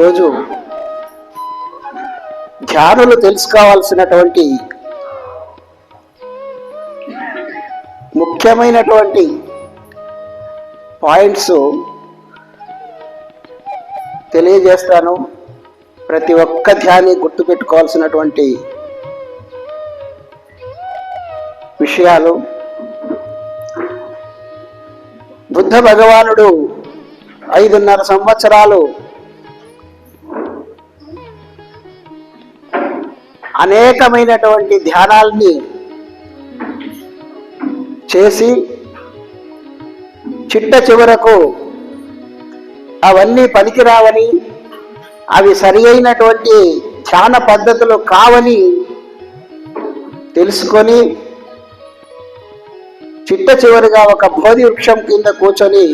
ఈరోజు ధ్యానులు తెలుసుకోవాల్సినటువంటి ముఖ్యమైనటువంటి పాయింట్స్ తెలియజేస్తాను. ప్రతి ఒక్క ధ్యాని గుర్తుపెట్టుకోవాల్సినటువంటి విషయాలు. బుద్ధ భగవానుడు 5.5 సంవత్సరాలు అనేకమైనటువంటి ధ్యానాల్ని చేసి చిట్ట చివరకు అవన్నీ పనికిరావని, అవి సరి అయినటువంటి ధ్యాన పద్ధతులు కావని తెలుసుకొని చిట్ట చివరిగా ఒక బోధి వృక్షం కింద కూర్చొని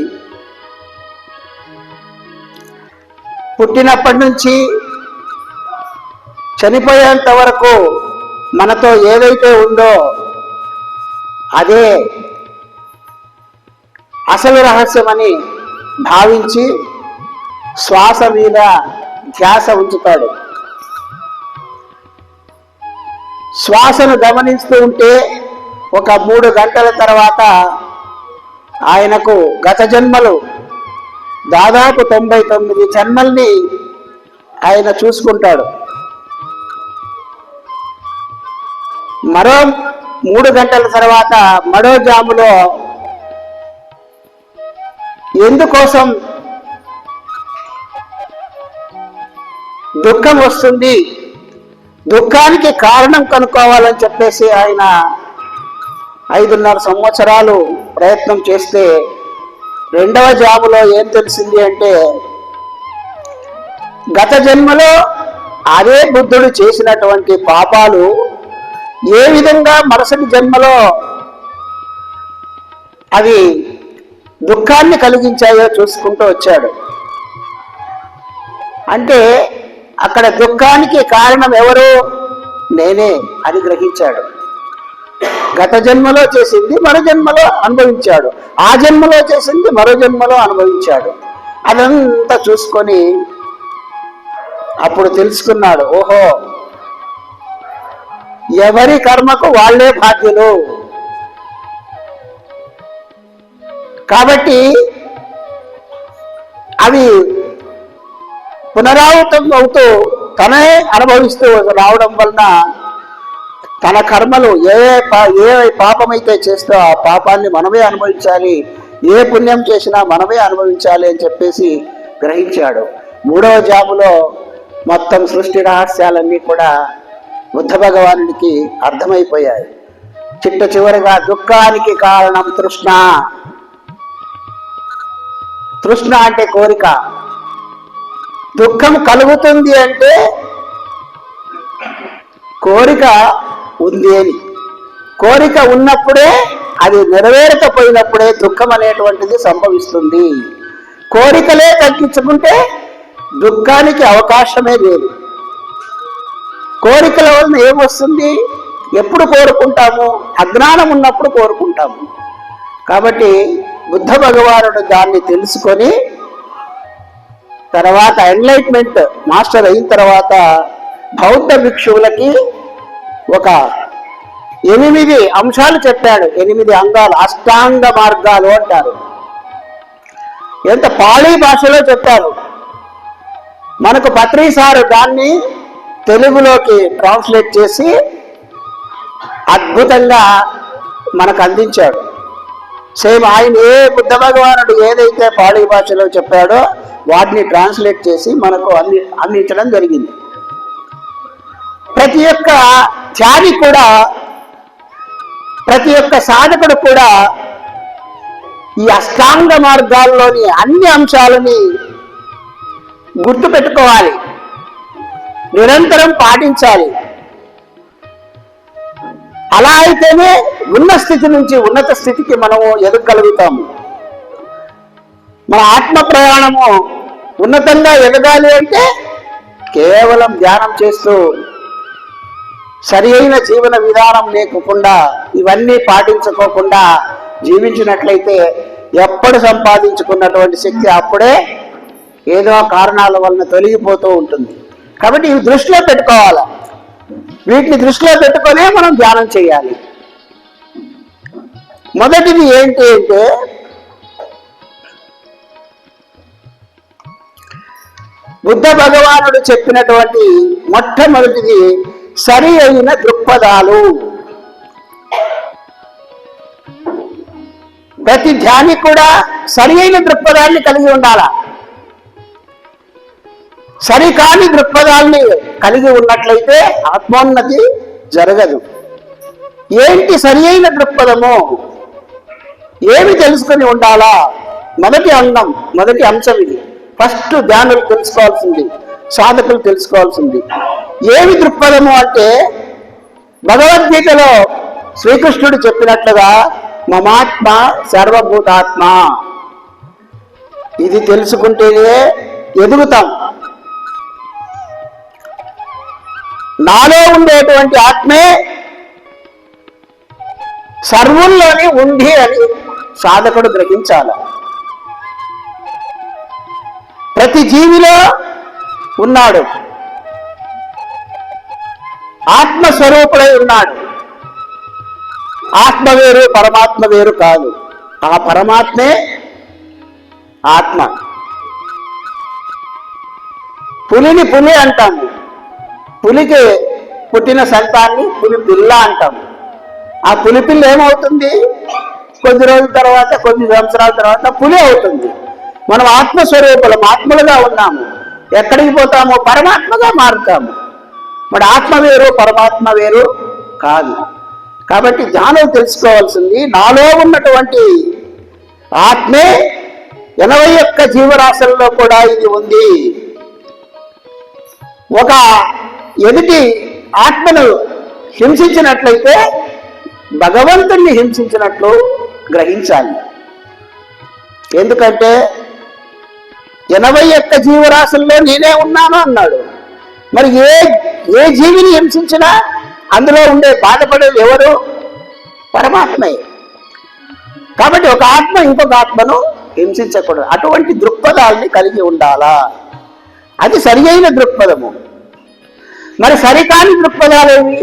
పుట్టినప్పటి నుంచి చనిపోయేంత వరకు మనతో ఏదైతే ఉందో అదే అసలు రహస్యమని భావించి శ్వాస మీద ధ్యాస ఉంచుతాడు. శ్వాసను గమనిస్తూ ఉంటే ఒక 3 గంటల తర్వాత ఆయనకు గత జన్మలు దాదాపు 99 జన్మల్ని ఆయన చూసుకుంటాడు. మరో 3 గంటల తర్వాత మరో జాములో ఎందుకోసం దుఃఖం వస్తుంది, దుఃఖానికి కారణం కనుక్కోవాలని చెప్పేసి ఆయన 5.5 సంవత్సరాలు ప్రయత్నం చేస్తే రెండవ జాములో ఏం తెలిసింది అంటే, గత జన్మలో అదే బుద్ధుడు చేసినటువంటి పాపాలు ఏ విధంగా మరుసటి జన్మలో అవి దుఃఖాన్ని కలిగించాయో చూసుకుంటూ వచ్చాడు. అంటే అక్కడ దుఃఖానికి కారణం ఎవరు? నేనే అని గ్రహించాడు. గత జన్మలో చేసింది మరో జన్మలో అనుభవించాడు, ఆ జన్మలో చేసింది మరో జన్మలో అనుభవించాడు. అదంతా చూసుకొని అప్పుడు తెలుసుకున్నాడు, ఓహో ఎవరి కర్మకు వాళ్ళే బాధ్యులు. కాబట్టి అవి పునరావృతం అవుతూ తనే అనుభవిస్తూ రావడం వలన తన కర్మలు ఏ పాపమైతే చేస్తో ఆ పాపాన్ని మనమే అనుభవించాలి, ఏ పుణ్యం చేసినా మనమే అనుభవించాలి అని చెప్పేసి గ్రహించాడు. 3వ జాములో మొత్తం సృష్టి రహస్యాలన్నీ కూడా బుద్ధ భగవానుడికి అర్థమైపోయాయి. చిట్ట చివరిగా దుఃఖానికి కారణం తృష్ణ. తృష్ణ అంటే కోరిక. దుఃఖం కలుగుతుంది అంటే కోరిక ఉంది అని. కోరిక ఉన్నప్పుడే, అది నెరవేరకపోయినప్పుడే దుఃఖం అనేటువంటిది సంభవిస్తుంది. కోరికలే తగ్గించుకుంటే దుఃఖానికి అవకాశమే లేదు. కోరికల వలన ఏమొస్తుంది? ఎప్పుడు కోరుకుంటాము? అజ్ఞానం ఉన్నప్పుడు కోరుకుంటాము. కాబట్టి బుద్ధ భగవానుడు దాన్ని తెలుసుకొని తర్వాత ఎన్లైట్మెంట్ మాస్టర్ అయిన తర్వాత బౌద్ధ భిక్షువులకి ఒక 8 అంశాలు చెప్పాడు. 8 అంగాలు, అష్టాంగ మార్గాలు అంటారు. ఎంత పాళీ భాషలో చెప్పారు. మనకు పత్రి సారు దాన్ని తెలుగులోకి ట్రాన్స్లేట్ చేసి అద్భుతంగా మనకు అందించాడు. సేమ్ ఆయన బుద్ధ భగవానుడు ఏదైతే పాళీ భాషలో చెప్పాడో వాటిని ట్రాన్స్లేట్ చేసి మనకు అందించడం జరిగింది. ప్రతి ఒక్క ధ్యాని కూడా, ప్రతి ఒక్క సాధకుడు కూడా ఈ అష్టాంగ మార్గాల్లోని అన్ని అంశాలని గుర్తుపెట్టుకోవాలి, నిరంతరం పాటించాలి. అలా అయితేనే ఉన్న స్థితి నుంచి ఉన్నత స్థితికి మనము ఎదగలుగుతాము. మన ఆత్మ ప్రయాణము ఉన్నతంగా ఎదగాలి అంటే కేవలం ధ్యానం చేస్తూ సరి అయిన జీవన విధానం లేకుండా, ఇవన్నీ పాటించుకోకుండా జీవించినట్లయితే ఎప్పుడు సంపాదించుకున్నటువంటి శక్తి అప్పుడే ఏదో కారణాల వలన తొలగిపోతూ ఉంటుంది. కాబట్టి ఇవి దృష్టిలో పెట్టుకోవాలి. వీటిని దృష్టిలో పెట్టుకొనే మనం ధ్యానం చేయాలి. మొదటిది ఏంటి అంటే బుద్ధ భగవానుడు చెప్పినటువంటి మొట్టమొదటిది సరి అయిన దృక్పథాలు. ప్రతి ధ్యాని కూడా సరి అయిన దృక్పథాన్ని కలిగి ఉండాలా. సరికాని దృక్పథాన్ని కలిగి ఉన్నట్లయితే ఆత్మోన్నతి జరగదు. ఏంటి సరి అయిన దృక్పథము? ఏమి తెలుసుకొని ఉండాలా? మొదటి అంశం ఇది. ఫస్ట్ ధ్యానులు తెలుసుకోవాల్సింది, సాధకులు తెలుసుకోవాల్సింది ఏమి దృక్పథము అంటే, భగవద్గీతలో శ్రీకృష్ణుడు చెప్పినట్లుగా మమాత్మ సర్వభూతాత్మ. ఇది తెలుసుకుంటేనే ఎదుగుతాం. నాలో ఉండేటువంటి ఆత్మే సర్వుల్లోని ఉంది అని సాధకుడు గ్రహించాలి. ప్రతి జీవిలో ఉన్నాడు, ఆత్మస్వరూపుడై ఉన్నాడు. ఆత్మ వేరు, పరమాత్మ వేరు కాదు. ఆ పరమాత్మే ఆత్మ. పులిని పులి అంటాము, పులికి పుట్టిన సంతాన్ని పులి పిల్ల అంటాము. ఆ పులి పిల్ల ఏమవుతుంది? కొద్ది రోజుల తర్వాత, కొద్ది సంవత్సరాల తర్వాత పులి అవుతుంది. మనం ఆత్మస్వరూపులం, ఆత్మలుగా ఉన్నాము. ఎక్కడికి పోతామో పరమాత్మగా మారుతాము. మరి ఆత్మ వేరు, పరమాత్మ వేరు కాదు. కాబట్టి ధ్యానం తెలుసుకోవాల్సింది, నాలో ఉన్నటువంటి ఆత్మే 81 జీవరాశుల్లో కూడా ఇది ఉంది. ఒక ఎదుటి ఆత్మను హింసించినట్లయితే భగవంతుణ్ణి హింసించినట్లు గ్రహించాలి. ఎందుకంటే 81 జీవరాశుల్లో నేనే ఉన్నాను అన్నాడు. మరి ఏ జీవిని హింసించినా అందులో ఉండే బాధపడేది ఎవరు? పరమాత్మే. కాబట్టి ఒక ఆత్మ ఇంకొక ఆత్మను హింసించకూడదు. అటువంటి దృక్పథాలని కలిగి ఉండాలా. అది సరి అయిన దృక్పథము. మరి సరికాని దృక్పథాలేవి?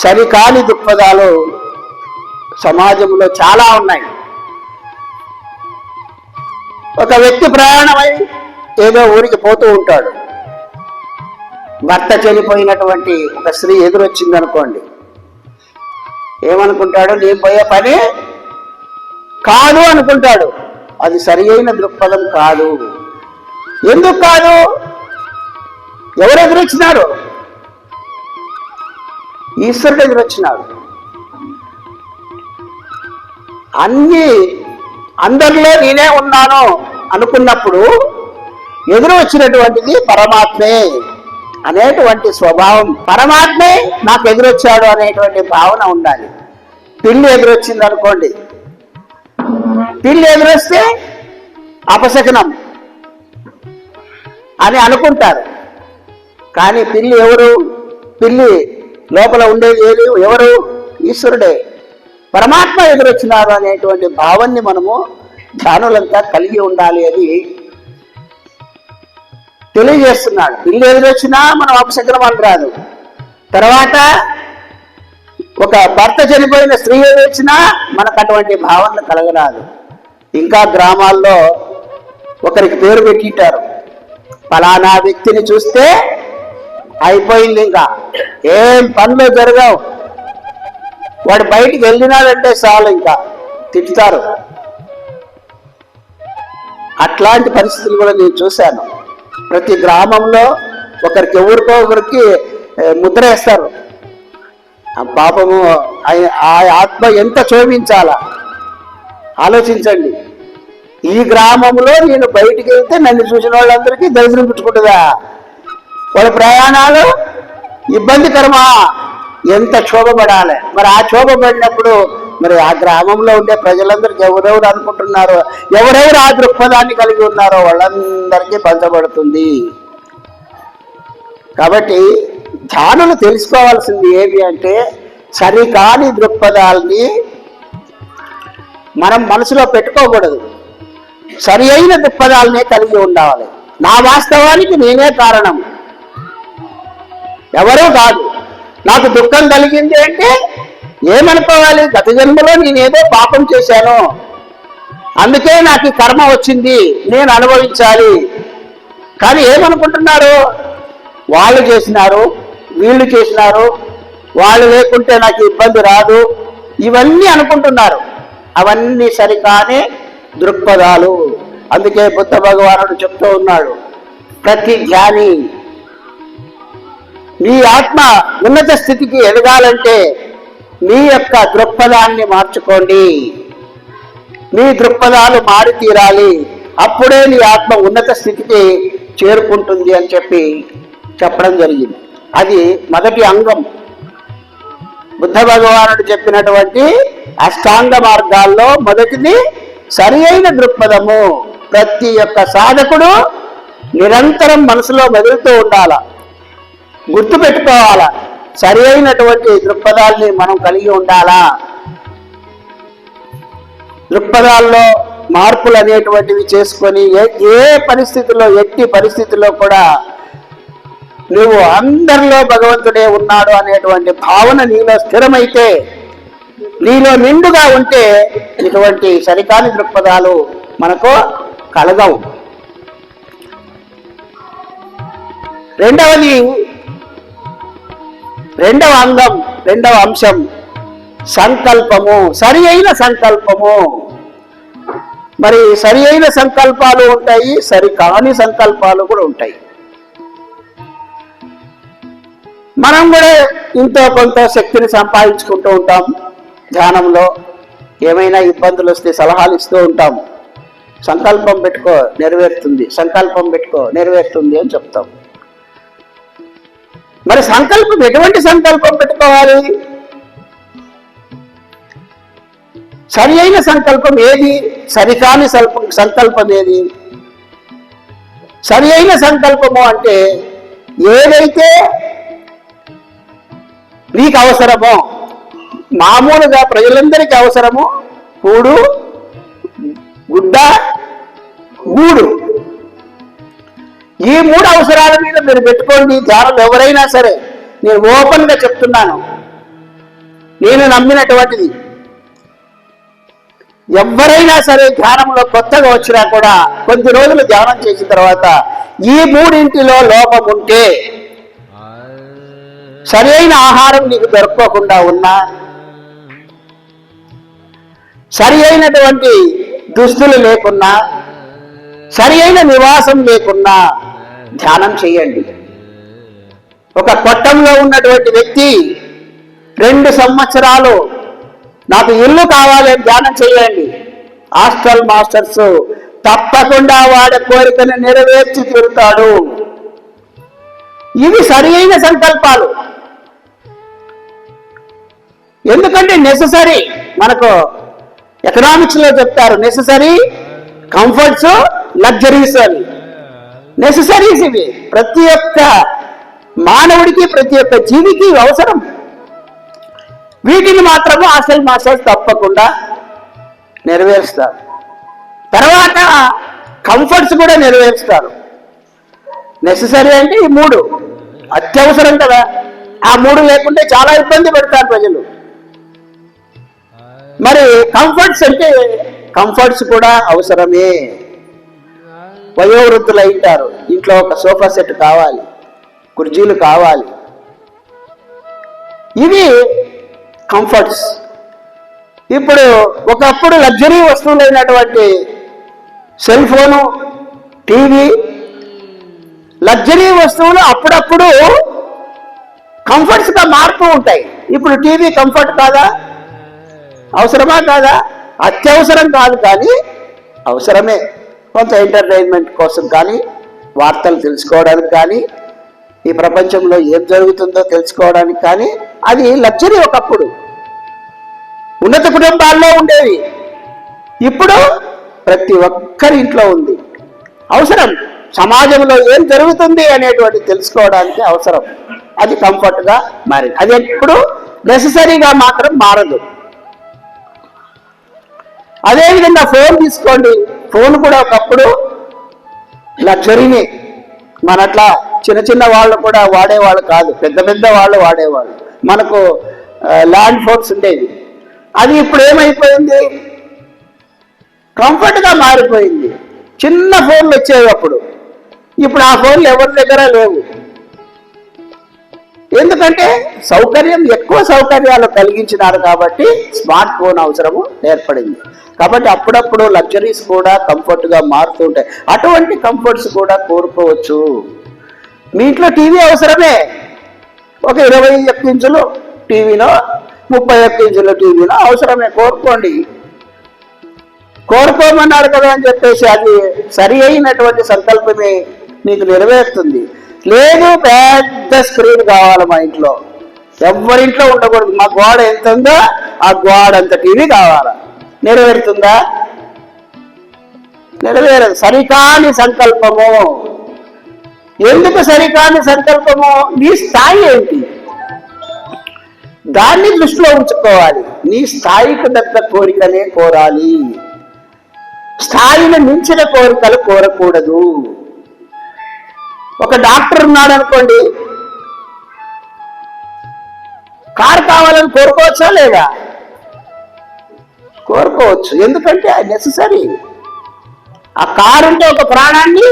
సరికాని దృక్పథాలు సమాజంలో చాలా ఉన్నాయి. ఒక వ్యక్తి ప్రయాణమై ఏదో ఊరికి పోతూ ఉంటాడు. భర్త చనిపోయినటువంటి ఒక స్త్రీ ఎదురొచ్చింది అనుకోండి, ఏమనుకుంటాడు? నేను పోయే పని కాదు అనుకుంటాడు. అది సరి అయిన దృక్పథం కాదు. ఎందుకు కాదు? ఎవరు ఎదురొచ్చినారు? ఈశ్వరుడు ఎదురొచ్చినాడు. అందరిలో నేనే ఉన్నాను అనుకున్నప్పుడు ఎదురు వచ్చినటువంటిది పరమాత్మే అనేటువంటి స్వభావం. పరమాత్మే నాకు ఎదురొచ్చాడు అనేటువంటి భావన ఉండాలి. పిల్లి ఎదురొచ్చింది అనుకోండి, పిల్లి ఎదురొస్తే అపశకనం అని అనుకుంటారు. కానీ పిల్లి ఎవరు? పిల్లి లోపల ఉండేది ఏది? ఎవరు? ఈశ్వరుడే. పరమాత్మ ఎదురొచ్చినారు అనేటువంటి భావాన్ని మనము ధ్యానులంతా కలిగి ఉండాలి అని తెలియజేస్తున్నాడు. పిల్లి ఎదురొచ్చినా మనం అపశకనం అని రాదు. తర్వాత ఒక భర్త చనిపోయిన స్త్రీ ఎదురొచ్చినా మనకు అటువంటి భావనలు కలగరాదు. ఇంకా గ్రామాల్లో ఒకరికి పేరు పెట్టింటారు, ఫలానా వ్యక్తిని చూస్తే అయిపోయింది, ఇంకా ఏం పనులు జరగవు, వాడు బయటికి వెళ్ళినాడంటే చాలు ఇంకా తిట్టుతారు. అట్లాంటి పరిస్థితులు కూడా నేను చూశాను. ప్రతి గ్రామంలో ఒకరికి ఒకరికి ముద్ర వేస్తారు. ఆ పాపము ఆ ఆత్మ ఎంత శోభించాలా ఆలోచించండి. ఈ గ్రామంలో నేను బయటికి వెళ్తే నన్ను చూసిన వాళ్ళందరికీ దర్శనం పెట్టుకుంటుందా? వాళ్ళ ప్రయాణాలు ఇబ్బందికరమా? ఎంత క్షోభపడాలి. మరి ఆ క్షోభపడినప్పుడు మరి ఆ గ్రామంలో ఉండే ప్రజలందరికీ ఎవరెవరు అనుకుంటున్నారో, ఎవరెవరు ఆ దృక్పథాన్ని కలిగి ఉన్నారో వాళ్ళందరికీ పంచబడుతుంది. కాబట్టి ధ్యానులు తెలుసుకోవాల్సింది ఏమి అంటే, సరికాని దృక్పథాలని మనం మనసులో పెట్టుకోకూడదు. సరి అయిన దృక్పథాలనే కలిగి ఉండాలి. నా వాస్తవానికి నేనే కారణం, ఎవరూ కాదు. నాకు దుఃఖం కలిగింది అంటే ఏమనుకోవాలి? గత జన్మలో నేనేదో పాపం చేశాను, అందుకే నాకు ఈ కర్మ వచ్చింది, నేను అనుభవించాలి. కానీ ఏమనుకుంటున్నారు? వాళ్ళు చేసినారు, వీళ్ళు చేసినారు, వాళ్ళు లేకుంటే నాకు ఇబ్బంది రాదు, ఇవన్నీ అనుకుంటున్నారు. అవన్నీ సరికానే దృక్పథాలు. అందుకే బుద్ధ భగవానుడు చెప్తూ ఉన్నాడు, ప్రతి జ్ఞాని మీ ఆత్మ ఉన్నత స్థితికి ఎదగాలంటే మీ యొక్క దృక్పథాన్ని మార్చుకోండి. మీ దృక్పథాలు మారి తీరాలి, అప్పుడే నీ ఆత్మ ఉన్నత స్థితికి చేరుకుంటుంది అని చెప్పడం జరిగింది. అది మొదటి అంగం. బుద్ధ భగవానుడు చెప్పినటువంటి అష్టాంగ మార్గాల్లో మొదటిది సరి అయిన దృక్పథము. ప్రతి ఒక్క సాధకుడు నిరంతరం మనసులో మెదులుతూ ఉండాల, గుర్తు పెట్టుకోవాలా. సరి అయినటువంటి దృక్పథాల్ని మనం కలిగి ఉండాలా. దృక్పథాల్లో మార్పులు అనేటువంటివి చేసుకొని ఏ పరిస్థితుల్లో, ఎట్టి పరిస్థితుల్లో కూడా నువ్వు అందరిలో భగవంతుడే ఉన్నాడు అనేటువంటి భావన నీలో స్థిరమైతే, నీలో నిండుగా ఉంటే ఇటువంటి సరికాని దృక్పథాలు మనకు కలగవు. రెండవ అంగం, రెండవ అంశం సంకల్పము, సరి అయిన సంకల్పము. మరి సరి అయిన సంకల్పాలు ఉంటాయి, సరికాని సంకల్పాలు కూడా ఉంటాయి. మనం కూడా ఇంతో కొంత శక్తిని సంపాదించుకుంటూ ఉంటాం. ధ్యానంలో ఏమైనా ఇబ్బందులు వస్తే సలహాలు ఇస్తూ ఉంటాం. సంకల్పం పెట్టుకో నెరవేరుతుంది, సంకల్పం పెట్టుకో నెరవేరుతుంది అని చెప్తాం. మరి సంకల్పం ఎటువంటి సంకల్పం పెట్టుకోవాలి? సరి అయిన సంకల్పం ఏది? సరికాని సంకల్పం ఏది? సరి అయిన సంకల్పము అంటే ఏదైతే నీకు అవసరమో, మామూలుగా ప్రజలందరికీ అవసరము కూడు, గుడ్డ, గూడు. ఈ మూడు అవసరాల మీద మీరు పెట్టుకోండి. ధ్యానం ఎవరైనా సరే, నేను ఓపెన్గా చెప్తున్నాను, నేను నమ్మినటువంటిది. ఎవరైనా సరే ధ్యానంలో కొత్తగా వచ్చినా కూడా కొద్ది రోజులు ధ్యానం చేసిన తర్వాత ఈ మూడింటిలో లోపం ఉంటే, సరి అయిన ఆహారం నీకు దొరకకుండా ఉన్నా, సరి అయినటువంటి దుస్తులు లేకున్నా, సరి అయిన నివాసం లేకున్నా ధ్యానం చేయండి. ఒక కొట్టంలో ఉన్నటువంటి వ్యక్తి 2 సంవత్సరాలు నాకు ఇల్లు కావాలి అని ధ్యానం చేయండి. హాస్టల్ మాస్టర్స్ తప్పకుండా వాడి కోరికను నెరవేర్చి తీరుతాడు. ఇవి సరి అయిన సంకల్పాలు. ఎందుకంటే నెససరీ, మనకు ఎకనామిక్స్ లో చెప్తారు నెససరీ కంఫర్ట్స్, లగ్జరీస్ అని. నెససరీస్ ఇవి ప్రతి ఒక్క మానవుడికి, ప్రతి ఒక్క జీవికి అవసరం. వీటిని మాత్రము హాస్టల్ మాస్టర్స్ తప్పకుండా నెరవేరుస్తారు. తర్వాత కంఫర్ట్స్ కూడా నెరవేరుస్తారు. నెససరీ అంటే ఈ 3 అత్యవసరం కదా. ఆ 3 లేకుంటే చాలా ఇబ్బంది పడతారు ప్రజలు. మరి కంఫర్ట్స్ అంటే కంఫర్ట్స్ కూడా అవసరమే. వయోవృద్ధులు అయింటారు, ఇంట్లో ఒక సోఫా సెట్ కావాలి, కుర్చీలు కావాలి. ఇవి కంఫర్ట్స్. ఇప్పుడు ఒకప్పుడు లగ్జరీ వస్తువులైనటువంటి సెల్ ఫోను, టీవీ, లగ్జరీ వస్తువులు అప్పుడప్పుడు కంఫర్ట్స్గా మారుతూ ఉంటాయి. ఇప్పుడు టీవీ కంఫర్ట్ కాదా? అవసరమా కాదా? అత్యవసరం కాదు, కానీ అవసరమే. కొంత ఎంటర్టైన్మెంట్ కోసం కానీ, వార్తలు తెలుసుకోవడానికి కానీ, ఈ ప్రపంచంలో ఏం జరుగుతుందో తెలుసుకోవడానికి కానీ అది లగ్జరీ. ఒకప్పుడు ఉన్నత కుటుంబాల్లో ఉండేవి, ఇప్పుడు ప్రతి ఒక్కరి ఇంట్లో ఉంది. అవసరం. సమాజంలో ఏం జరుగుతుంది అనేటువంటి తెలుసుకోవడానికి అవసరం. అది కంఫర్ట్గా మారింది. అది ఎప్పుడు నెససరీగా మాత్రం మారదు. అదేవిధంగా ఫోన్ తీసుకోండి. ఫోన్ కూడా ఒకప్పుడు లగ్జరీని, మనట్లా చిన్న చిన్న వాళ్ళు కూడా వాడేవాళ్ళు కాదు, పెద్ద పెద్ద వాళ్ళు వాడేవాళ్ళు. మనకు ల్యాండ్ ఫోన్స్ ఉండేవి. అది ఇప్పుడు ఏమైపోయింది, కంఫర్ట్గా మారిపోయింది. చిన్న ఫోన్లు వచ్చేవి అప్పుడు, ఇప్పుడు ఆ ఫోన్లు ఎవరి దగ్గర లేవు. ఎందుకంటే సౌకర్యం, ఎక్కువ సౌకర్యాలు కలిగించినారు కాబట్టి స్మార్ట్ ఫోన్ అవసరము ఏర్పడింది. కాబట్టి అప్పుడప్పుడు లగ్జరీస్ కూడా కంఫర్ట్గా మారుతూ ఉంటాయి. అటువంటి కంఫర్ట్స్ కూడా కోరుకోవచ్చు. మీ ఇంట్లో టీవీ అవసరమే, ఒక 21 ఇంచులు టీవీలో 31 ఇంచుల టీవీలో అవసరమే, కోరుకోండి. కోరుకోమన్నారు కదా అని చెప్పేసి అది సరి అయినటువంటి సంకల్పమే మీకు నెరవేరుతుంది. లేదు పెద్ద స్క్రీన్ కావాలి మా ఇంట్లో, ఎవరింట్లో ఉండకూడదు, మా గోడ ఎంత ఉందో ఆ గోడ అంత టీవీ కావాలా, నెరవేరుతుందా? నెరవేరదు. సరికాని సంకల్పము. ఎందుకు సరికాని సంకల్పము? నీ స్థాయి ఏంటి, దాన్ని దృష్టిలో ఉంచుకోవాలి. నీ స్థాయికి తగ్గ కోరికలే కోరాలి, స్థాయిని మించిన కోరికలు కోరకూడదు. ఒక డాక్టర్ ఉన్నాడు అనుకోండి, కారు కావాలని కోరుకోవచ్చా లేదా? కోరుకోవచ్చు. ఎందుకంటే అది నెససరీ. ఆ కారు ఉంటే ఒక ప్రాణాన్ని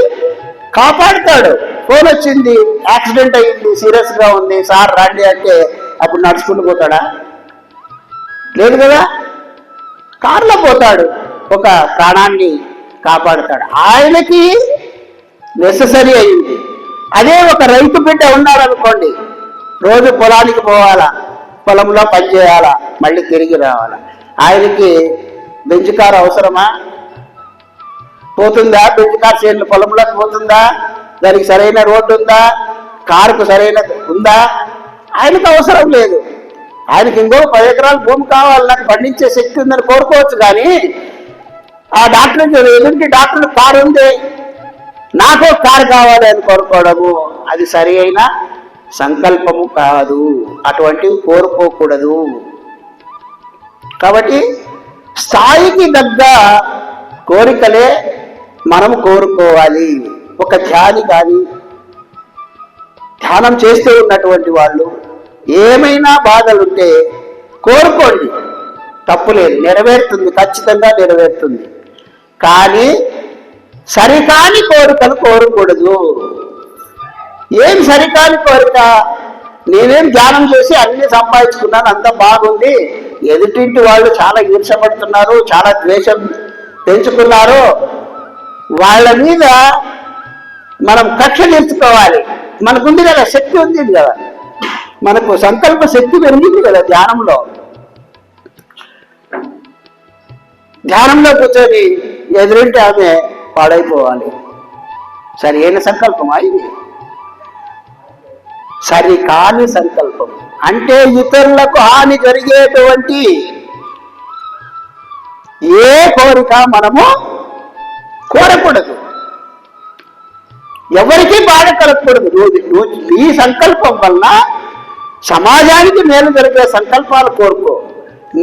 కాపాడుతాడు. ఫోన్ వచ్చింది, యాక్సిడెంట్ అయ్యింది, సీరియస్గా ఉంది, సార్ రండి అంటే అప్పుడు నడుచుకుంటూ పోతాడా? లేదు కదా, కారులో పోతాడు, ఒక ప్రాణాన్ని కాపాడుతాడు. ఆయనకి నెససరీ అయింది. అదే ఒక రైతు బిడ్డ ఉన్నారనుకోండి, రోజు పొలానికి పోవాలా, పొలంలో పని చేయాలా, మళ్ళీ తిరిగి రావాలా. ఆయనకి బెంచ్ కారు అవసరమా? పోతుందా? బెంచ్ కార్ చేనులు పొలంలోకి పోతుందా? దానికి సరైన రోడ్డు ఉందా? కారుకు సరైన ఉందా? ఆయనకు అవసరం లేదు. ఆయనకి ఇంకో 10 ఎకరాల భూమి కావాలి, నాకు పండించే శక్తి ఉందని కోరుకోవచ్చు. కానీ ఆ డాక్టర్ ఎదుటి డాక్టర్ కారు ఉంది, నాకు కారు కావాలి అని కోరుకోవడము అది సరి అయిన సంకల్పము కాదు. అటువంటివి కోరుకోకూడదు. కాబట్టి స్థాయికి తగ్గ కోరికలే మనము కోరుకోవాలి. ఒక ధ్యాని కానీ, ధ్యానం చేస్తూ ఉన్నటువంటి వాళ్ళు ఏమైనా బాధలుంటే కోరుకోండి, తప్పులేదు, నెరవేరుతుంది, ఖచ్చితంగా నెరవేరుతుంది. కానీ సరికాని కోరికలు కోరకూడదు. ఏం సరికాని కోరిక? నేనేం ధ్యానం చేసి అన్ని సంపాదించుకున్నాను, అంత బాగుంది, ఎదుటింటి వాళ్ళు చాలా ఈర్షపడుతున్నారు, చాలా ద్వేషం పెంచుకున్నారు, వాళ్ళ మీద మనం కక్ష తీర్చుకోవాలి. మనకుంది కదా, శక్తి ఉంది కదా, మనకు సంకల్ప శక్తి పెరిగింది కదా ధ్యానంలో. ధ్యానంలో కూర్చొని ఎదురింటి ఆమె పాడైపోవాలి. సరి అయిన సంకల్పమా ఇది? సరి కాని సంకల్పం. అంటే ఇతరులకు హాని జరిగేటువంటి ఏ కోరిక మనము కోరకూడదు, ఎవరికీ బాధ కలగకూడదు. ఈ సంకల్పం వలన సమాజానికి మేలు జరిగే సంకల్పాలు కోరుకో,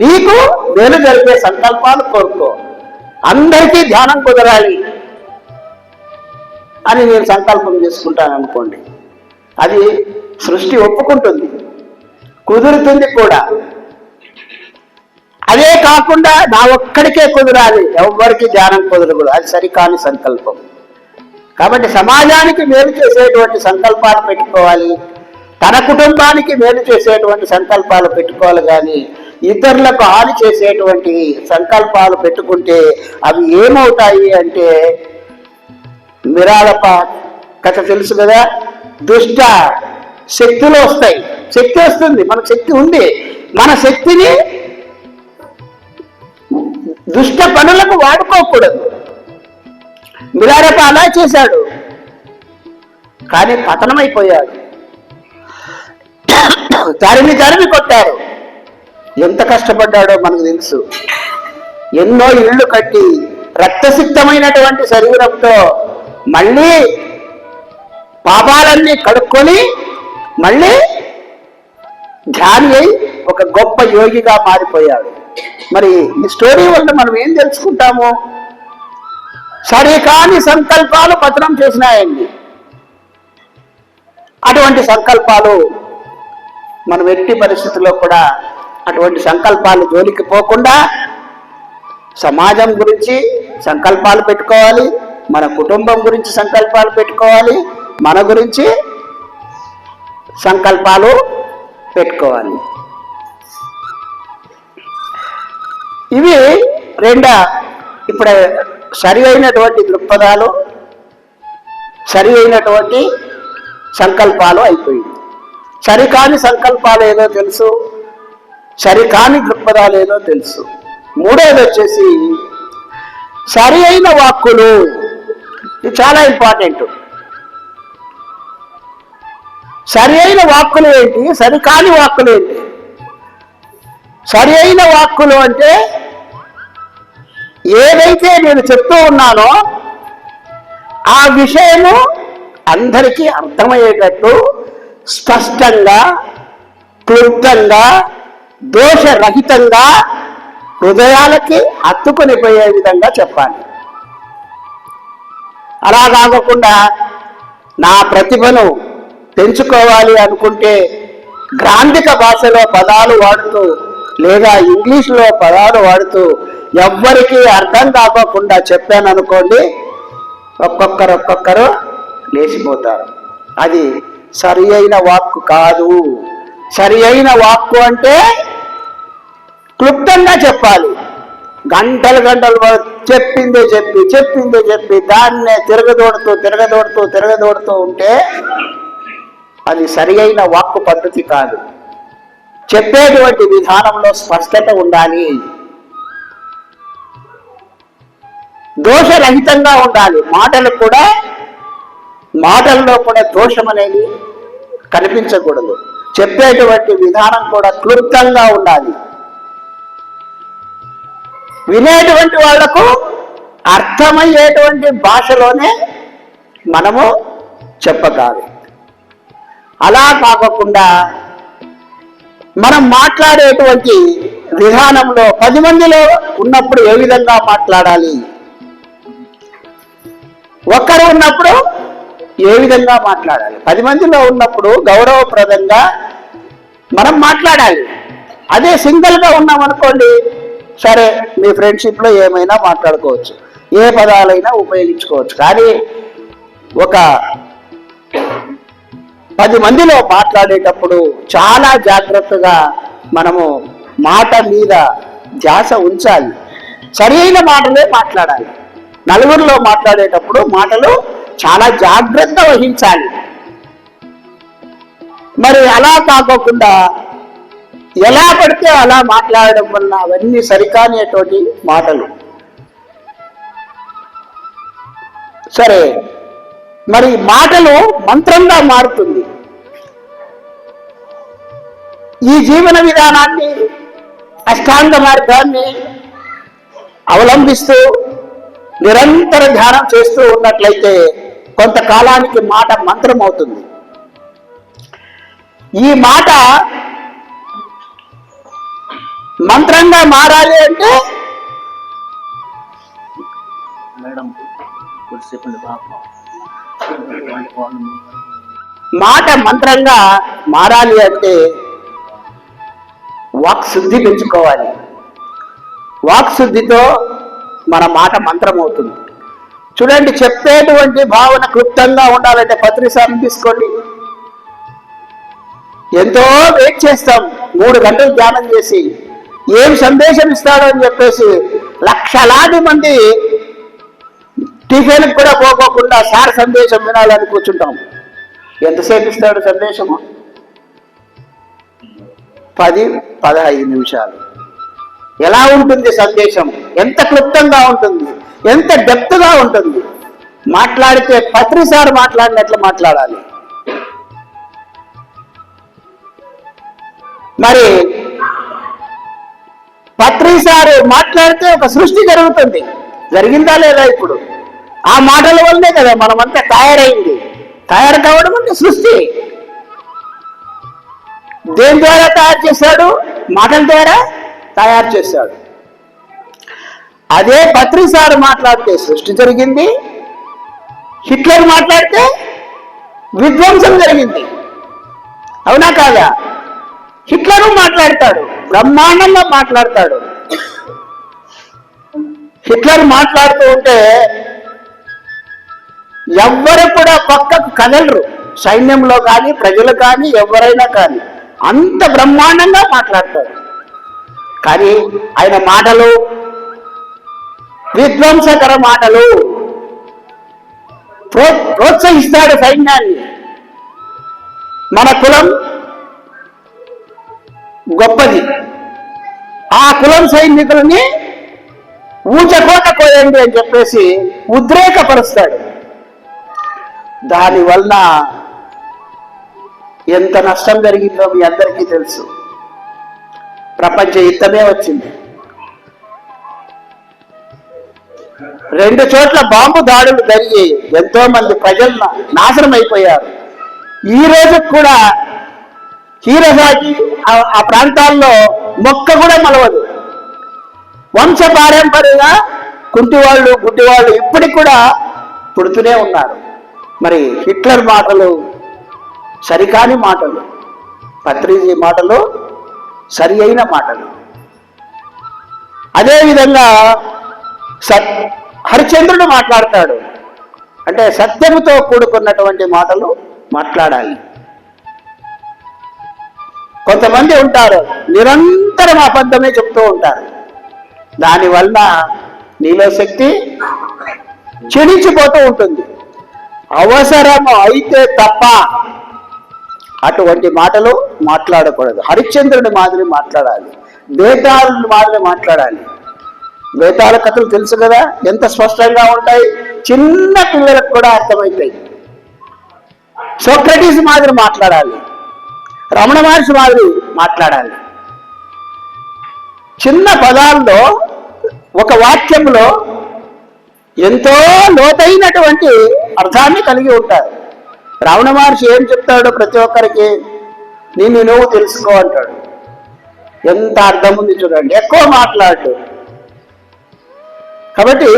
నీకు మేలు జరిగే సంకల్పాలు కోరుకో. అందరికీ ధ్యానం కుదరాలి అని నేను సంకల్పం చేసుకుంటాను అనుకోండి, అది సృష్టి ఒప్పుకుంటుంది, కుదురుతుంది కూడా. అదే కాకుండా నా ఒక్కడికే కుదరాలి, ఎవరికి ధ్యానం కుదరకూడదు, అది సరికాని సంకల్పం. కాబట్టి సమాజానికి మేలు చేసేటువంటి సంకల్పాలు పెట్టుకోవాలి, తన కుటుంబానికి మేలు చేసేటువంటి సంకల్పాలు పెట్టుకోవాలి. కానీ ఇతరులకు హాని చేసేటువంటి సంకల్పాలు పెట్టుకుంటే అవి ఏమవుతాయి అంటే, మిరాలప కథ తెలుసు కదా, దుష్ట శక్తులు వస్తాయి. శక్తి వస్తుంది, మనకు శక్తి ఉంది, మన శక్తిని దుష్ట పనులకు వాడుకోకూడదు. మిరాలప అలా చేశాడు, కానీ పతనమైపోయాడు. తరిమి కొట్టారు. ఎంత కష్టపడ్డాడో మనకు తెలుసు. ఎన్నో ఇళ్ళు కట్టి రక్తసిక్తమైనటువంటి శరీరంతో మళ్ళీ పాపాలన్నీ కడుక్కొని మళ్ళీ ధ్యాని అయి ఒక గొప్ప యోగిగా మారిపోయాడు. మరి ఈ స్టోరీ వల్ల మనం ఏం తెలుసుకుంటాము? సరికాని సంకల్పాలు పతనం చేసినాయండి. అటువంటి సంకల్పాలు మనం ఎట్టి పరిస్థితుల్లో కూడా అటువంటి సంకల్పాలు జోలికి పోకుండా సమాజం గురించి సంకల్పాలు పెట్టుకోవాలి, మన కుటుంబం గురించి సంకల్పాలు పెట్టుకోవాలి, మన గురించి సంకల్పాలు పెట్టుకోవాలి. ఇవి ఇప్పుడు సరి అయినటువంటి దృక్పథాలు, సరి అయినటువంటి సంకల్పాలు అయిపోయింది. సరికాని సంకల్పాలు ఏదో తెలుసు, సరికాని దృక్పథాలు ఏదో తెలుసు. మూడోది వచ్చేసి సరి అయిన వాక్కులు. ఇది చాలా ఇంపార్టెంట్. సరి అయిన వాక్కులు ఏంటి, సరికాని వాక్కులు ఏంటి? సరి అయిన వాక్కులు అంటే ఏదైతే నేను చెప్తూ ఉన్నానో ఆ విషయము అందరికీ అర్థమయ్యేటట్టు స్పష్టంగా, క్లుప్తంగా, దోషరహితంగా హృదయాలకి హత్తుకొని పోయే విధంగా చెప్పాలి. అలా కాకుండా నా ప్రతిభను పెంచుకోవాలి అనుకుంటే గ్రాంధిక భాషలో పదాలు వాడుతూ లేదా ఇంగ్లీష్లో పదాలు వాడుతూ ఎవ్వరికీ అర్థం కాకుండా చెప్పాననుకోండి, ఒక్కొక్కరు లేచిపోతారు. అది సరి అయిన వాక్కు కాదు. సరి అయిన వాక్కు అంటే క్లుప్తంగా చెప్పాలి. గంటలు చెప్పిందే చెప్పి దాన్నే తిరగదోడుతూ ఉంటే అది సరి అయిన వాక్కు పద్ధతి కాదు. చెప్పేటువంటి విధానంలో స్పష్టత ఉండాలి, దోషరహితంగా ఉండాలి. మాటల్లో కూడా దోషం అనేది కనిపించకూడదు. చెప్పేటువంటి విధానం కూడా క్లుప్తంగా ఉండాలి. వినేటువంటి వాళ్లకు అర్థమయ్యేటువంటి భాషలోనే మనము చెప్పగాలి. అలా కాకుండా మనం మాట్లాడేటువంటి విధానంలో 10 మందిలో ఉన్నప్పుడు ఏ విధంగా మాట్లాడాలి, ఒక్కరు ఉన్నప్పుడు ఏ విధంగా మాట్లాడాలి, 10 మందిలో ఉన్నప్పుడు గౌరవప్రదంగా మనం మాట్లాడాలి. అదే సింగిల్గా ఉన్నామనుకోండి, సరే మీ ఫ్రెండ్షిప్లో ఏమైనా మాట్లాడుకోవచ్చు, ఏ పదాలైనా ఉపయోగించుకోవచ్చు. కానీ ఒక 10 మందిలో మాట్లాడేటప్పుడు చాలా జాగ్రత్తగా మనము మాట మీద ధ్యాస ఉంచాలి. సరైన మాటలే మాట్లాడాలి. నలుగురిలో మాట్లాడేటప్పుడు మాటలు చాలా జాగ్రత్త వహించాలి. మరి అలా కాకుండా ఎలా పడితే అలా మాట్లాడడం వల్ల అవన్నీ సరికానేటువంటి మాటలు. సరే, మరి మాటలు మంత్రంగా మారుతుంది. ఈ జీవన విధానాన్ని, అష్టాంగ మార్గాన్ని అవలంబిస్తూ నిరంతర ధ్యానం చేస్తూ ఉన్నట్లయితే కొంతకాలానికి మాట మంత్రం అవుతుంది. ఈ మాట మంత్రంగా మారాలి అంటే మాట మంత్రంగా మారాలి అంటే వాక్ శుద్ధి పెంచుకోవాలి. వాక్ శుద్ధితో మన మాట మంత్రం అవుతుంది. చూడండి, చెప్పేటువంటి భావన క్లుప్తంగా ఉండాలంటే పత్రిసారం తీసుకోండి. ఎంతో వెయిట్ చేస్తాం, 3 గంటలు ధ్యానం చేసి ఏం సందేశం ఇస్తాడో అని చెప్పేసి లక్షలాది మంది టిఫిన్కి కూడా పోకోకుండా సార్ సందేశం వినాలని కూర్చుంటాం. ఎంతసేపు ఇస్తాడు సందేశము? 10-15 నిమిషాలు. ఎలా ఉంటుంది సందేశం? ఎంత క్లుప్తంగా ఉంటుంది, ఎంత డెప్త్గా ఉంటుంది. మాట్లాడితే పత్రిసారి మాట్లాడినట్లు మాట్లాడాలి. మరి పత్రిసారి మాట్లాడితే ఒక సృష్టి జరుగుతుంది. జరిగిందా లేదా? ఇప్పుడు ఆ మాటల వల్లనే కదా మనమంతా తయారైంది. తయారు కావడం అంటే సృష్టి. దేని ద్వారా తయారు చేశాడు? మాటల ద్వారా తయారు చేశాడు. అదే పత్రిసారు మాట్లాడితే సృష్టి జరిగింది, హిట్లర్ మాట్లాడితే విధ్వంసం జరిగింది. అవునా కాదా? హిట్లరు మాట్లాడతాడు, బ్రహ్మాండంగా మాట్లాడతాడు. హిట్లర్ మాట్లాడుతూ ఉంటే ఎవ్వరు కూడా పక్కకు కదలరు, సైన్యంలో కానీ ప్రజలు కానీ ఎవరైనా కానీ. అంత బ్రహ్మాండంగా మాట్లాడతాడు. కానీ ఆయన మాటలు విధ్వంసకర మాటలు. ప్రోత్సహిస్తాడు సైన్యాన్ని. మన కులం గొప్పది, ఆ కులం సైనికులని ఊచకోట కోయండి అని చెప్పేసి ఉద్రేకపరుస్తాడు. దానివల్ల ఎంత నష్టం జరిగిందో మీ అందరికీ తెలుసు. ప్రపంచ యుద్ధమే వచ్చింది. 2 చోట్ల బాంబు దాడులు జరిగి ఎంతో మంది ప్రజలు నాశనం అయిపోయారు. ఈ రోజు కూడా హీరసాకి ఆ ప్రాంతాల్లో మొక్క కూడా మలవదు. వంశపారంపర్యంగా కుంటివాళ్ళు గుడ్డివాళ్ళు ఇప్పటికి కూడా పుడుతూనే ఉన్నారు. మరి హిట్లర్ మాటలు సరికాని మాటలు, పత్రిజీ మాటలు సరి అయిన మాటలు. అదేవిధంగా హరిశ్చంద్రుడు మాట్లాడతాడు. అంటే సత్యముతో కూడుకున్నటువంటి మాటలు మాట్లాడాలి. కొంతమంది ఉంటారు నిరంతరం అబద్ధమే చెప్తూ ఉంటారు. దానివల్ల నీలో శక్తి క్షీణించిపోతూ ఉంటుంది. అవసరము అయితే తప్ప అటువంటి మాటలు మాట్లాడకూడదు. హరిశ్చంద్రుడి మాదిరి మాట్లాడాలి, బేతాళుడి మాదిరి మాట్లాడాలి. బేతాళ కథలు తెలుసు కదా, ఎంత స్పష్టంగా ఉంటాయి, చిన్న పిల్లలకు కూడా అర్థమవుతాయి. సోక్రటీస్ మాదిరి మాట్లాడాలి, రమణ మహర్షి మాదిరి మాట్లాడాలి. చిన్న పదాల్లో ఒక వాక్యంలో ఎంతో లోతైనటువంటి అర్థాన్ని కలిగి ఉంటారు. రమణ మహర్షి ఏం చెప్తాడో ప్రతి ఒక్కరికి నిన్ను నువ్వు తెలుసుకో అంటాడు. ఎంత అర్థం ఉంది చూడండి, ఎక్కువ మాట్లాడు. కాబట్టి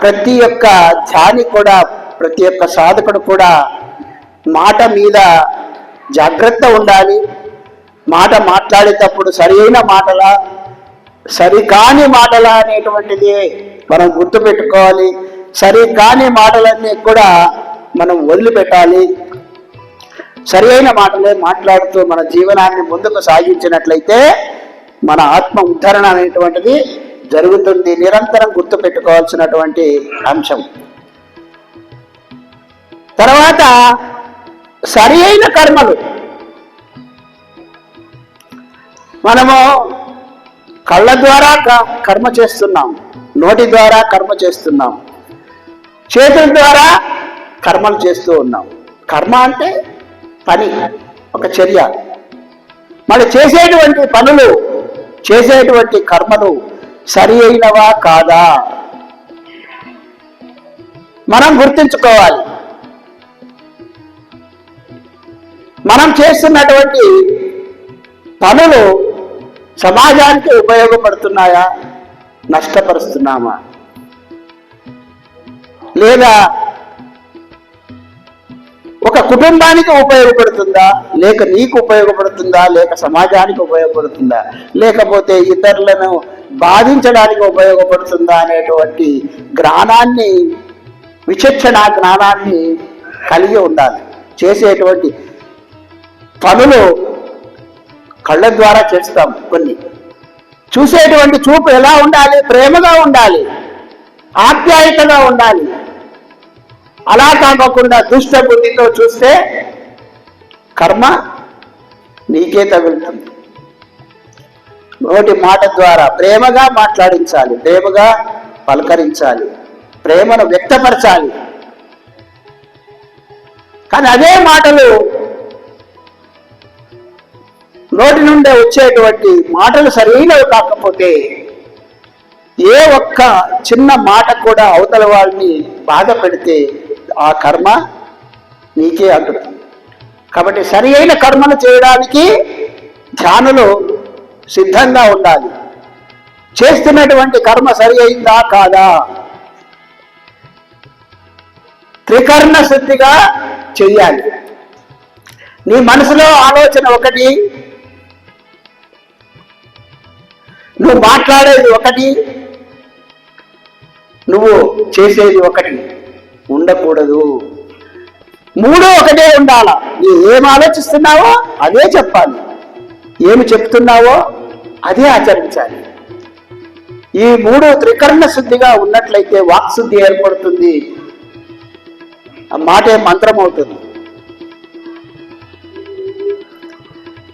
ప్రతి ఒక్క ధ్యాని కూడా, ప్రతి ఒక్క సాధకుడు కూడా మాట మీద జాగ్రత్త ఉండాలి. మాట మాట్లాడేటప్పుడు సరి అయిన మాటలా, సరికాని మాటలా అనేటువంటిది మనం గుర్తుపెట్టుకోవాలి. సరికాని మాటలన్నీ కూడా మనం వదిలిపెట్టాలి. సరి అయిన మాటలే మాట్లాడుతూ మన జీవనాన్ని ముందుకు సాగించినట్లయితే మన ఆత్మ ఉద్ధరణ అనేటువంటిది జరుగుతుంది. నిరంతరం గుర్తుపెట్టుకోవాల్సినటువంటి అంశం. తర్వాత సరి అయిన కర్మలు. మనము కళ్ళ ద్వారా కర్మ చేస్తున్నాం, నోటి ద్వారా కర్మ చేస్తున్నాం, చేతుల ద్వారా కర్మలు చేస్తూ ఉన్నాం. కర్మ అంటే పని, ఒక చర్య. మరి చేసేటువంటి పనులు, చేసేటువంటి కర్మలు సరి అయినవా కాదా మనం గుర్తించుకోవాలి. మనం చేస్తున్నటువంటి పనులు సమాజానికి ఉపయోగపడుతున్నాయా, నష్టపరుస్తున్నామా, లేదా ఒక కుటుంబానికి ఉపయోగపడుతుందా, లేక నీకు ఉపయోగపడుతుందా, లేక సమాజానికి ఉపయోగపడుతుందా, లేకపోతే ఇతరులను బాధించడానికి ఉపయోగపడుతుందా అనేటువంటి జ్ఞానాన్ని, విచక్షణ జ్ఞానాన్ని కలిగి ఉండాలి. చేసేటువంటి పనులు కళ్ళ ద్వారా చేస్తాం కొన్ని. చూసేటువంటి చూపు ఎలా ఉండాలి? ప్రేమగా ఉండాలి, ఆప్యాయతగా ఉండాలి. అలా కాకుండా దుష్ట బుద్ధితో చూస్తే కర్మ నీకే తగులుతుంది. నోటి మాట ద్వారా ప్రేమగా మాట్లాడించాలి, ప్రేమగా పలకరించాలి, ప్రేమను వ్యక్తపరచాలి. కానీ అదే మాటలు, నోటి నుండే వచ్చేటువంటి మాటలు సరైనవి కాకపోతే ఏ ఒక్క చిన్న మాట కూడా అవతల వాళ్ళని బాధ పెడితే ఆ కర్మ నీకే అంటుతుంది. కాబట్టి సరి అయిన కర్మలు చేయడానికి ధ్యానులు సిద్ధంగా ఉండాలి. చేస్తున్నటువంటి కర్మ సరి అయిందా కాదా? త్రికరణ శుద్ధిగా చెయ్యాలి. నీ మనసులో ఆలోచన ఒకటి, నువ్వు మాట్లాడేది ఒకటి, నువ్వు చేసేది ఒకటి ఉండకూడదు. మూడు ఒకటే ఉండాల. నీ ఏం ఆలోచిస్తున్నావో అదే చెప్పాలి, ఏమి చెప్తున్నావో అదే ఆచరించాలి. ఈ మూడు త్రికరణ శుద్ధిగా ఉన్నట్లయితే వాక్శుద్ధి ఏర్పడుతుంది. ఆ మాటే మంత్రం అవుతుంది.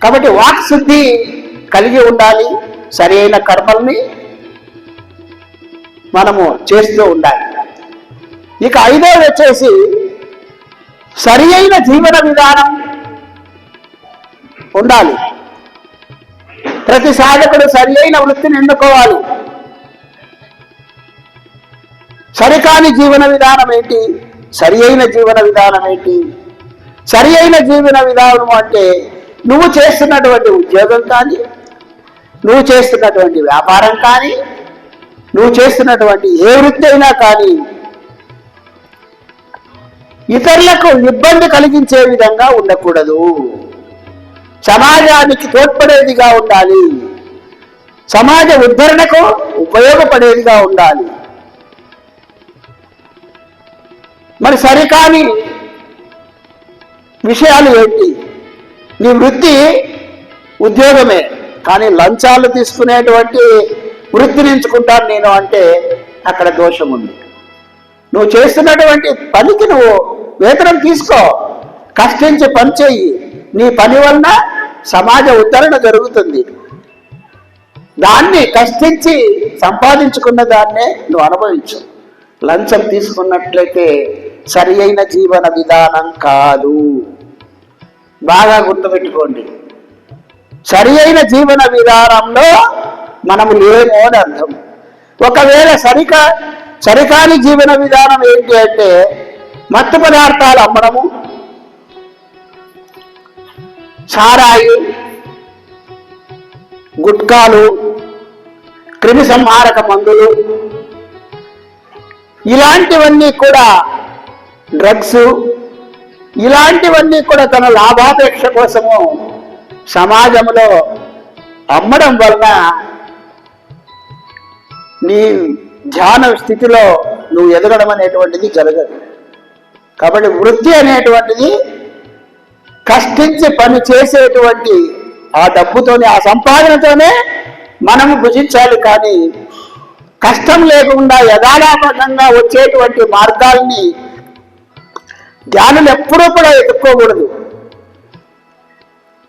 కాబట్టి వాక్శుద్ధి కలిగి ఉండాలి. సరి అయిన కర్మల్ని మనము చేస్తూ ఉండాలి. ఇక ఐదోది వచ్చేసి సరి అయిన జీవన విధానం ఉండాలి. ప్రతి సాధకుడు సరి అయిన వృత్తిని ఎన్నుకోవాలి. సరికాని జీవన విధానం ఏంటి? సరి అయిన జీవన విధానం ఏంటి? సరి అయిన జీవన విధానం అంటే నువ్వు చేస్తున్నటువంటి ఉద్యోగం కానీ, నువ్వు చేస్తున్నటువంటి వ్యాపారం కానీ, నువ్వు చేస్తున్నటువంటి ఏ వృత్తి అయినా కానీ ఇతరులకు ఇబ్బంది కలిగించే విధంగా ఉండకూడదు. సమాజానికి తోడ్పడేదిగా ఉండాలి. సమాజ ఉద్ధరణకు ఉపయోగపడేదిగా ఉండాలి. మరి సరికాని విషయాలు ఏంటి? నీ వృత్తి ఉద్యోగమే, కానీ లంచాలు తీసుకునేటువంటి వృత్తిని ఎంచుకుంటాను నేను అంటే అక్కడ దోషం ఉంది. నువ్వు చేస్తున్నటువంటి పనికి నువ్వు వేతనం తీసుకో, కష్టించి పని చెయ్యి. నీ పని వలన సమాజ ఉద్ధరణ జరుగుతుంది. దాన్ని కష్టించి సంపాదించుకున్న దాన్నే నువ్వు అనుభవించు. లంచం తీసుకున్నట్లయితే సరి అయిన జీవన విధానం కాదు. బాగా గుర్తుపెట్టుకోండి. సరి అయిన జీవన విధానంలో మనము లేము అని అర్థం. ఒకవేళ సరికాని జీవన విధానం ఏంటి అంటే మత్తు పదార్థాలు అమ్మడము, సారాయి, గుట్కాలు, క్రిమి సంహారక మందులు, ఇలాంటివన్నీ కూడా డ్రగ్స్, ఇలాంటివన్నీ కూడా తన లాభాపేక్ష కోసము సమాజంలో అమ్మడం వలన నీ ధ్యాన స్థితిలో నువ్వు ఎదగడం అనేటువంటిది జరగదు. కాబట్టి వృత్తి అనేటువంటిది కష్టించి పని చేసేటువంటి ఆ డబ్బుతోనే, ఆ సంపాదనతోనే మనము భుజించాలి. కానీ కష్టం లేకుండా యథాలాపంగా వచ్చేటువంటి మార్గాల్ని ధ్యానులు ఎప్పుడూ కూడా ఎదుర్కోకూడదు.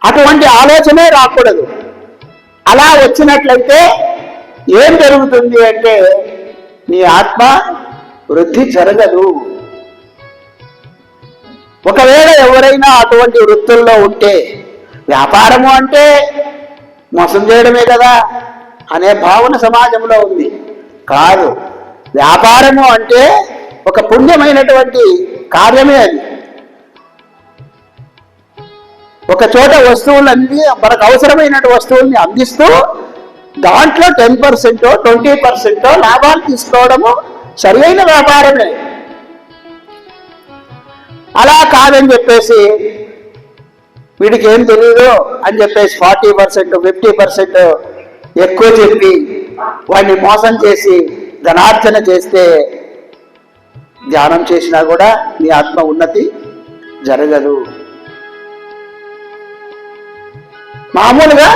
అటువంటి ఆలోచనే రాకూడదు. అలా వచ్చినట్లయితే ఏం జరుగుతుంది అంటే నీ ఆత్మ వృద్ధి జరగదు. ఒకవేళ ఎవరైనా అటువంటి వృత్తుల్లో ఉంటే, వ్యాపారము అంటే మోసం చేయడమే కదా అనే భావన సమాజంలో ఉంది. కాదు, వ్యాపారము అంటే ఒక పుణ్యమైనటువంటి కార్యమే. అది ఒక చోట వస్తువులన్నీ మనకు అవసరమైన వస్తువుల్ని అందిస్తూ దాంట్లో 10%, 20% లాభాలు తీసుకోవడము సరైన వ్యాపారమే. అలా కాదని చెప్పేసి వీడికి ఏం తెలియదు అని చెప్పేసి 40%, 50% ఎక్కువ చెప్పి వాడిని మోసం చేసి ధనార్జన చేస్తే ధ్యానం చేసినా కూడా నీ ఆత్మ ఉన్నతి జరగదు. మామూలుగా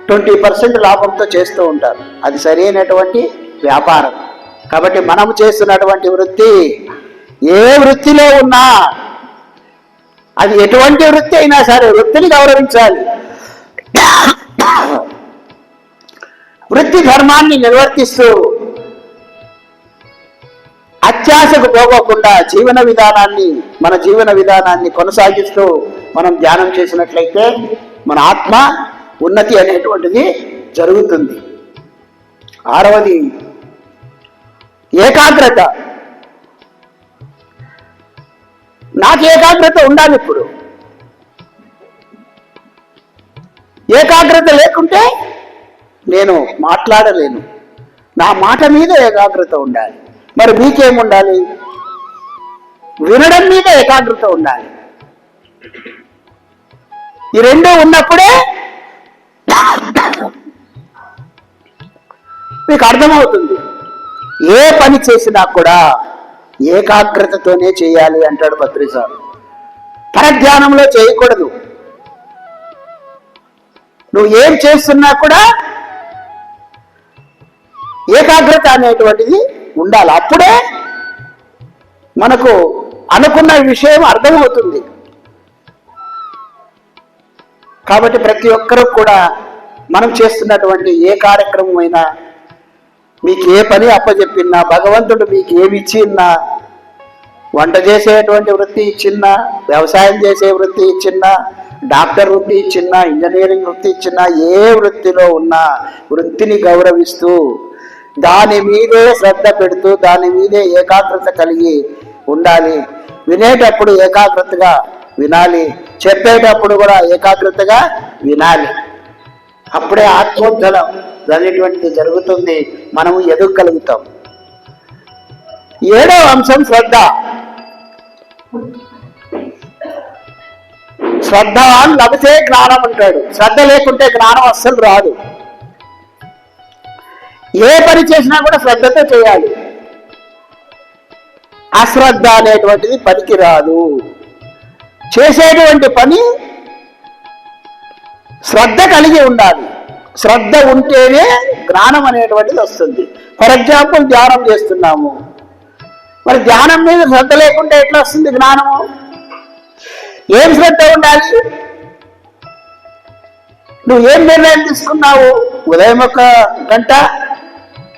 20% లాభంతో చేస్తూ ఉంటారు. అది సరైనటువంటి వ్యాపారం. కాబట్టి మనము చేస్తున్నటువంటి వృత్తి ఏ వృత్తిలో ఉన్నా, అది ఎటువంటి వృత్తి అయినా సరే వృత్తిని గౌరవించాలి. వృత్తి ధర్మాన్ని నిర్వర్తిస్తూ అత్యాశకు పోగకుండా మన జీవన విధానాన్ని కొనసాగిస్తూ మనం ధ్యానం చేసినట్లయితే మన ఆత్మ ఉన్నతి అనేటువంటిది జరుగుతుంది. ఆరవది ఏకాగ్రత. నాకు ఏకాగ్రత ఉండాలి. ఇప్పుడు ఏకాగ్రత లేకుంటే నేను మాట్లాడలేను. నా మాట మీద ఏకాగ్రత ఉండాలి. మరి మీకేముండాలి? వినడం మీద ఏకాగ్రత ఉండాలి. ఈ రెండూ ఉన్నప్పుడే మీకు అర్థమవుతుంది. ఏ పని చేసినా కూడా ఏకాగ్రతతోనే చేయాలి అంటాడు పత్రిసారు. పరధ్యానంలో చేయకూడదు. నువ్వు ఏం చేస్తున్నా కూడా ఏకాగ్రత అనేటువంటిది ఉండాలి. అప్పుడే మనకు అనుకున్న విషయం అర్థమవుతుంది. కాబట్టి ప్రతి ఒక్కరూ కూడా మనం చేస్తున్నటువంటి ఏ కార్యక్రమం అయినా, మీకు ఏ పని అప్పచెప్పినా, భగవంతుడు మీకు ఏమి ఇచ్చిన్నా, వంట చేసేటువంటి వృత్తి ఇచ్చిన్నా, వ్యవసాయం చేసే వృత్తి ఇచ్చిన్నా, డాక్టర్ వృత్తి ఇచ్చిన్నా, ఇంజనీరింగ్ వృత్తి ఇచ్చిన్నా, ఏ వృత్తిలో ఉన్నా వృత్తిని గౌరవిస్తూ దాని మీదే శ్రద్ధ పెడుతూ దాని మీదే ఏకాగ్రత కలిగి ఉండాలి. వినేటప్పుడు ఏకాగ్రతగా వినాలి, చెప్పేటప్పుడు కూడా ఏకాగ్రతగా వినాలి. అప్పుడే ఆత్మోద్ధలం అనేటువంటిది జరుగుతుంది, మనము ఎదగగలుగుతాం. 7వ అంశం శ్రద్ధ. శ్రద్ధ లభితే జ్ఞానం అంటాడు. శ్రద్ధ లేకుంటే జ్ఞానం అస్సలు రాదు. ఏ పని చేసినా కూడా శ్రద్ధతో చేయాలి. అశ్రద్ధ అనేటువంటిది పనికి రాదు. చేసేటువంటి పని శ్రద్ధ కలిగి ఉండాలి. శ్రద్ధ ఉంటేనే జ్ఞానం అనేటువంటిది వస్తుంది. ఫర్ ఎగ్జాంపుల్ ధ్యానం చేస్తున్నాము, మరి ధ్యానం మీద శ్రద్ధ లేకుంటే ఎట్లా వస్తుంది జ్ఞానము? ఏం శ్రద్ధ ఉండాలి? నువ్వు ఏం నిర్ణయం తీసుకున్నావు? ఉదయం 1 గంట,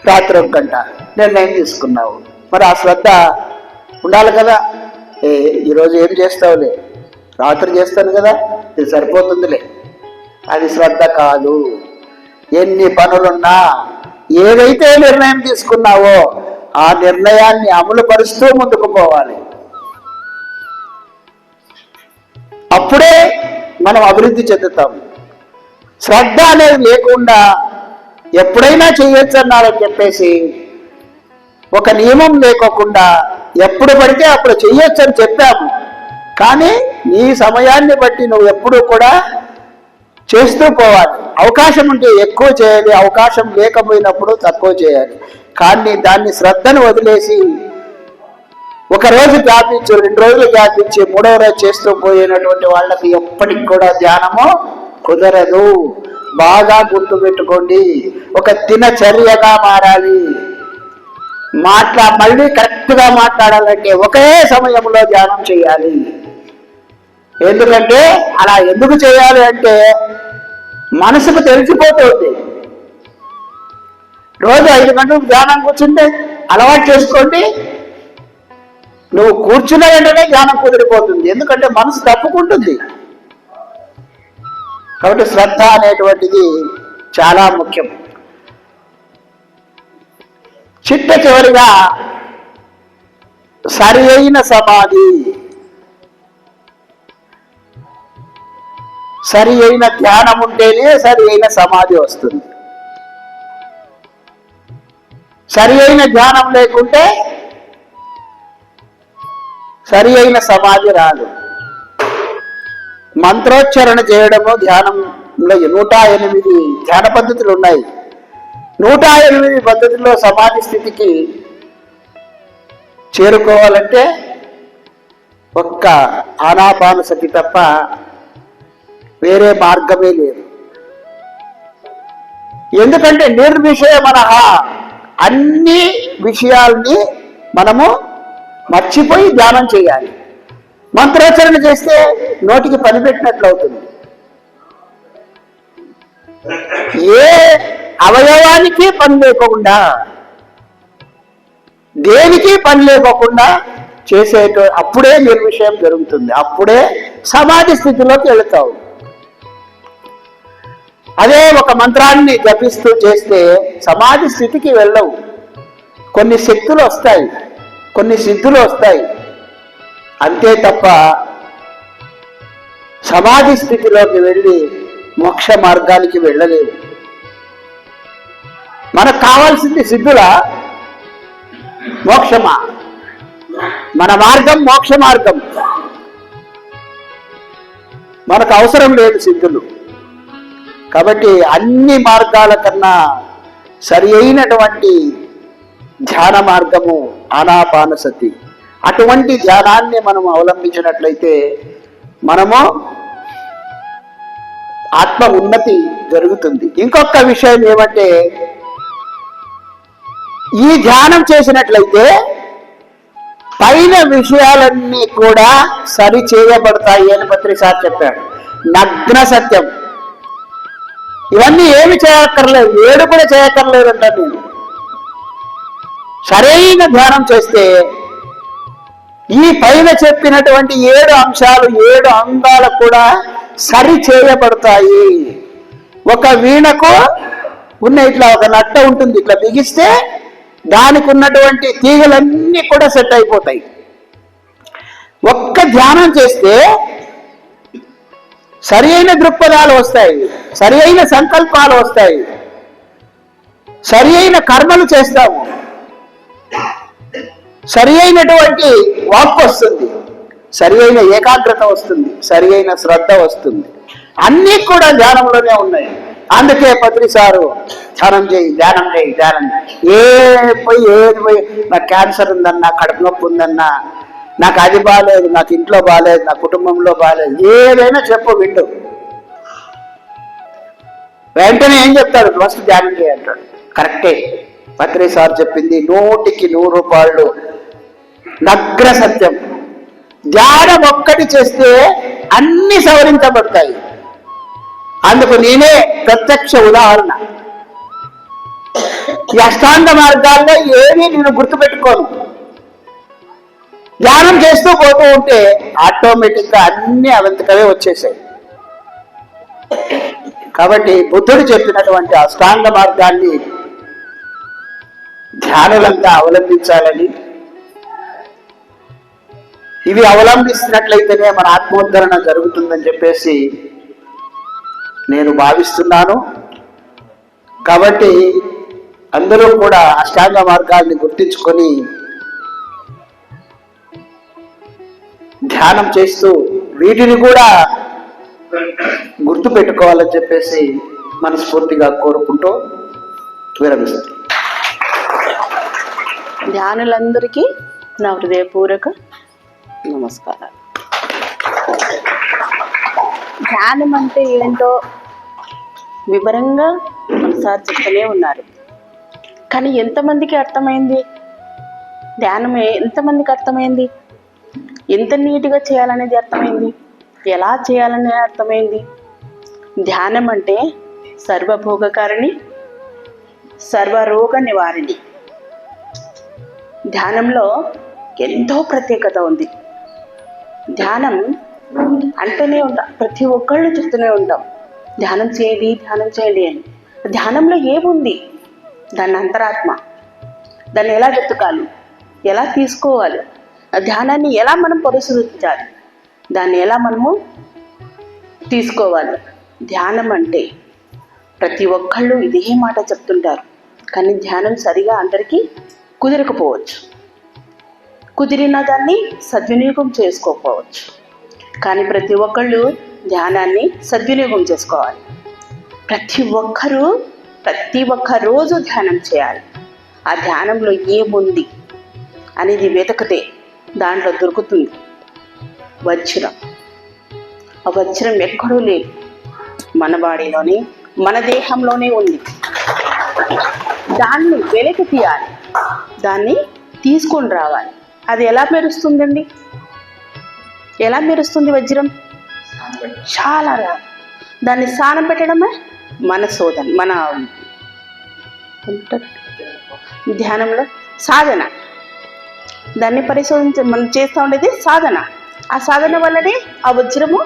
రాత్రి 1 గంట నిర్ణయం తీసుకున్నావు. మరి ఆ శ్రద్ధ ఉండాలి కదా. ఈరోజు ఏం చేస్తావులే, రాత్రి చేస్తాను కదా, ఇది సరిపోతుందిలే, అది శ్రద్ధ కాదు. ఎన్ని పనులున్నా ఏదైతే నిర్ణయం తీసుకున్నావో ఆ నిర్ణయాన్ని అమలు పరుస్తూ ముందుకు పోవాలి. అప్పుడే మనం అభివృద్ధి చెందుతాం. శ్రద్ధ అనేది లేకుండా ఎప్పుడైనా చేయొచ్చు అన్నారని చెప్పేసి ఒక నియమం లేకోకుండా ఎప్పుడు పడితే అప్పుడు చెయ్యొచ్చు అని చెప్పాము. కానీ నీ సమయాన్ని బట్టి నువ్వు ఎప్పుడూ కూడా చేస్తూ పోవాలి. అవకాశం ఉంటే ఎక్కువ చేయాలి, అవకాశం లేకపోయినప్పుడు తక్కువ చేయాలి. కానీ దాన్ని శ్రద్ధను వదిలేసి 1 రోజు గ్యాప్ ఇచ్చి 2 రోజులు గ్యాప్ ఇచ్చి 3వ రోజు చేస్తూ పోయినటువంటి వాళ్ళకి ఎప్పటికి కూడా ధ్యానము కుదరదు. బాగా గుర్తుపెట్టుకోండి. ఒక దినచర్యగా మారాలి. మళ్ళీ కరెక్ట్గా మాట్లాడాలంటే ఒకే సమయంలో ధ్యానం చేయాలి. ఎందుకంటే అలా ఎందుకు చేయాలి అంటే మనసుకు తెలిసిపోతుంది. రోజు 5 గంటలకు ధ్యానం కూర్చుంటే అలవాటు చేసుకోండి. నువ్వు కూర్చున్న వెంటనే ధ్యానం కుదిరిపోతుంది. ఎందుకంటే మనసు తప్పుకుంటుంది. కాబట్టి శ్రద్ధ అనేటువంటిది చాలా ముఖ్యం. చివరిగా సరి అయిన సమాధి, సరి అయిన ధ్యానం ఉంటేనే సరి అయిన సమాధి వస్తుంది. సరి అయిన ధ్యానం లేకుంటే సరి అయిన సమాధి రాదు. మంత్రోచ్చరణ చేయడము ధ్యానంలో 108 ధ్యాన పద్ధతులు ఉన్నాయి. 108 పద్ధతుల్లో సమాధి స్థితికి చేరుకోవాలంటే ఒక్క ఆనాపానసతి తప్ప వేరే మార్గమే లేదు. ఎందుకంటే నిర్విషయమనః, అన్ని విషయాల్ని మనము మర్చిపోయి ధ్యానం చేయాలి. మంత్రోచ్చరణ చేస్తే నోటికి పని పెట్టినట్లు అవుతుంది. ఏ అవయవానికి పని లేకుండా, దేనికి పని లేకోకుండా అప్పుడే నిర్విషయం జరుగుతుంది. అప్పుడే సమాధి స్థితిలోకి వెళుతావు. అదే ఒక మంత్రాన్ని జపిస్తూ చేస్తే సమాధి స్థితికి వెళ్ళవు. కొన్ని శక్తులు వస్తాయి, కొన్ని సిద్ధులు వస్తాయి, అంతే తప్ప సమాధి స్థితిలోకి వెళ్ళి మోక్ష మార్గానికి వెళ్ళలేవు. మనకు కావాల్సింది సిద్ధుల మోక్షమా? మన మార్గం మోక్ష మార్గం. మనకు అవసరం లేదు సిద్ధులు. కాబట్టి అన్ని మార్గాల కన్నా సరి అయినటువంటి ధ్యాన మార్గము ఆనాపానసతి. అటువంటి ధ్యానాన్ని మనం అవలంబించినట్లయితే మనము ఆత్మ ఉన్నతి జరుగుతుంది. ఇంకొక విషయం ఏమంటే, ఈ ధ్యానం చేసినట్లయితే పైన విషయాలన్నీ కూడా సరి చేయబడతాయి అని పత్రిసార్ చెప్పాడు. నగ్న సత్యం. ఇవన్నీ ఏమి చేయక్కర్లేదు, ఏడు కూడా చేయక్కర్లేదు అంటాను నేను. సరైన ధ్యానం చేస్తే ఈ పైన చెప్పినటువంటి 7 అంశాలు 7 అంగాలు కూడా సరి చేయబడతాయి. ఒక వీణకు ఉన్న ఇట్లా ఒక నట్ట ఉంటుంది, ఇట్లా బిగిస్తే దానికి ఉన్నటువంటి తీగలన్నీ కూడా సెట్ అయిపోతాయి. ఒక్క ధ్యానం చేస్తే సరి అయిన దృక్పథాలు వస్తాయి, సరి అయిన సంకల్పాలు వస్తాయి, సరి అయిన కర్మలు చేస్తాము, సరి అయినటువంటి వాక్ వస్తుంది, సరి అయిన ఏకాగ్రత వస్తుంది, సరి అయిన శ్రద్ధ వస్తుంది. అన్నీ కూడా ధ్యానంలోనే ఉన్నాయి. అందుకే పత్రిసారు ధ్యానం చేయి, ధ్యానం చేయి, ధ్యానం ఏది పోయి నాకు క్యాన్సర్ ఉందన్నా, కడుపు నొప్పి ఉందన్నా, నాకు అది బాగాలేదు, నాకు ఇంట్లో బాగాలేదు, నా కుటుంబంలో బాగాలేదు, ఏదైనా చెప్పు విండు. వెంటనే ఏం చెప్తాడు? ఫస్ట్ ధ్యానం చేయంటాడు. కరెక్టే, పత్రిసారు చెప్పింది 100కి 100 రూపాయలు నగ్న సత్యం. ధ్యానం ఒక్కటి చేస్తే అన్ని సవరించబడతాయి. అందుకు నేనే ప్రత్యక్ష ఉదాహరణ. ఈ అష్టాంగ మార్గాల్లో ఏమీ నేను గుర్తుపెట్టుకోను. ధ్యానం చేస్తూ పోతూ ఉంటే ఆటోమేటిక్గా అన్ని అవంతకవే వచ్చేసాయి. కాబట్టి బుద్ధుడు చెప్పినటువంటి అష్టాంగ మార్గాన్ని ధ్యానులంతా అవలంబించాలని, ఇవి అవలంబిస్తున్నట్లయితేనే మన ఆత్మోద్ధరణ జరుగుతుందని చెప్పేసి నేను భావిస్తున్నాను. కాబట్టి అందరూ కూడా అష్టాంగ మార్గాల్ని గుర్తించుకొని ధ్యానం చేస్తూ వీటిని కూడా గుర్తు పెట్టుకోవాలని చెప్పేసి మనస్ఫూర్తిగా కోరుకుంటూ విరమిస్తాను. ధ్యానులందరికీ నా హృదయపూర్వక నమస్కారాలు. ధ్యానం అంటే ఏంటో వివరంగా మనసారి చెప్తూనే ఉన్నారు. కానీ ఎంతమందికి అర్థమైంది? ధ్యానం ఎంతమందికి అర్థమైంది? ఎంత నీట్గా చేయాలనేది అర్థమైంది? ఎలా చేయాలనేది అర్థమైంది? ధ్యానం అంటే సర్వభోగకారిణి, సర్వరోగ నివారిణి. ధ్యానంలో ఎంతో ప్రత్యేకత ఉంది. ధ్యానం అంటూనే ఉంటాం, ప్రతి ఒక్కళ్ళు చెప్తూనే ఉంటాం ధ్యానం చేయండి, ధ్యానం చేయండి అని. ధ్యానంలో ఏముంది? దాని అంతరాత్మ, దాన్ని ఎలా వెతకాలి, ఎలా తీసుకోవాలి, ఆ ధ్యానాన్ని ఎలా మనం పరిశీలించాలి, దాన్ని ఎలా మనము తీసుకోవాలి. ధ్యానం అంటే ప్రతి ఒక్కళ్ళు ఇదే మాట చెప్తుంటారు. కానీ ధ్యానం సరిగా అందరికీ కుదరకపోవచ్చు, కుదిరిన దాన్ని సద్వినియోగం చేసుకోకపోవచ్చు. కానీ ప్రతి ఒక్కళ్ళు ధ్యానాన్ని సద్వినియోగం చేసుకోవాలి. ప్రతి ఒక్క రోజు ధ్యానం చేయాలి. ఆ ధ్యానంలో ఏముంది అనేది వెతకితే దాంట్లో దొరుకుతుంది వజ్రం. ఆ వజ్రం ఎక్కడూ లేదు, మన బాడీలోనే, మన దేహంలోనే ఉంది. దాన్ని వెలికి తీయాలి, దాన్ని తీసుకొని రావాలి. అది ఎలా మెరుస్తుందండి? ఎలా మెరుస్తుంది వజ్రం? చాలా రాదు. దాన్ని స్నానం పెట్టడమే మన శోధన, మన ధ్యానంలో సాధన. దాన్ని మనం చేస్తూ ఉండేది సాధన. ఆ సాధన వల్లనే ఆ వజ్రము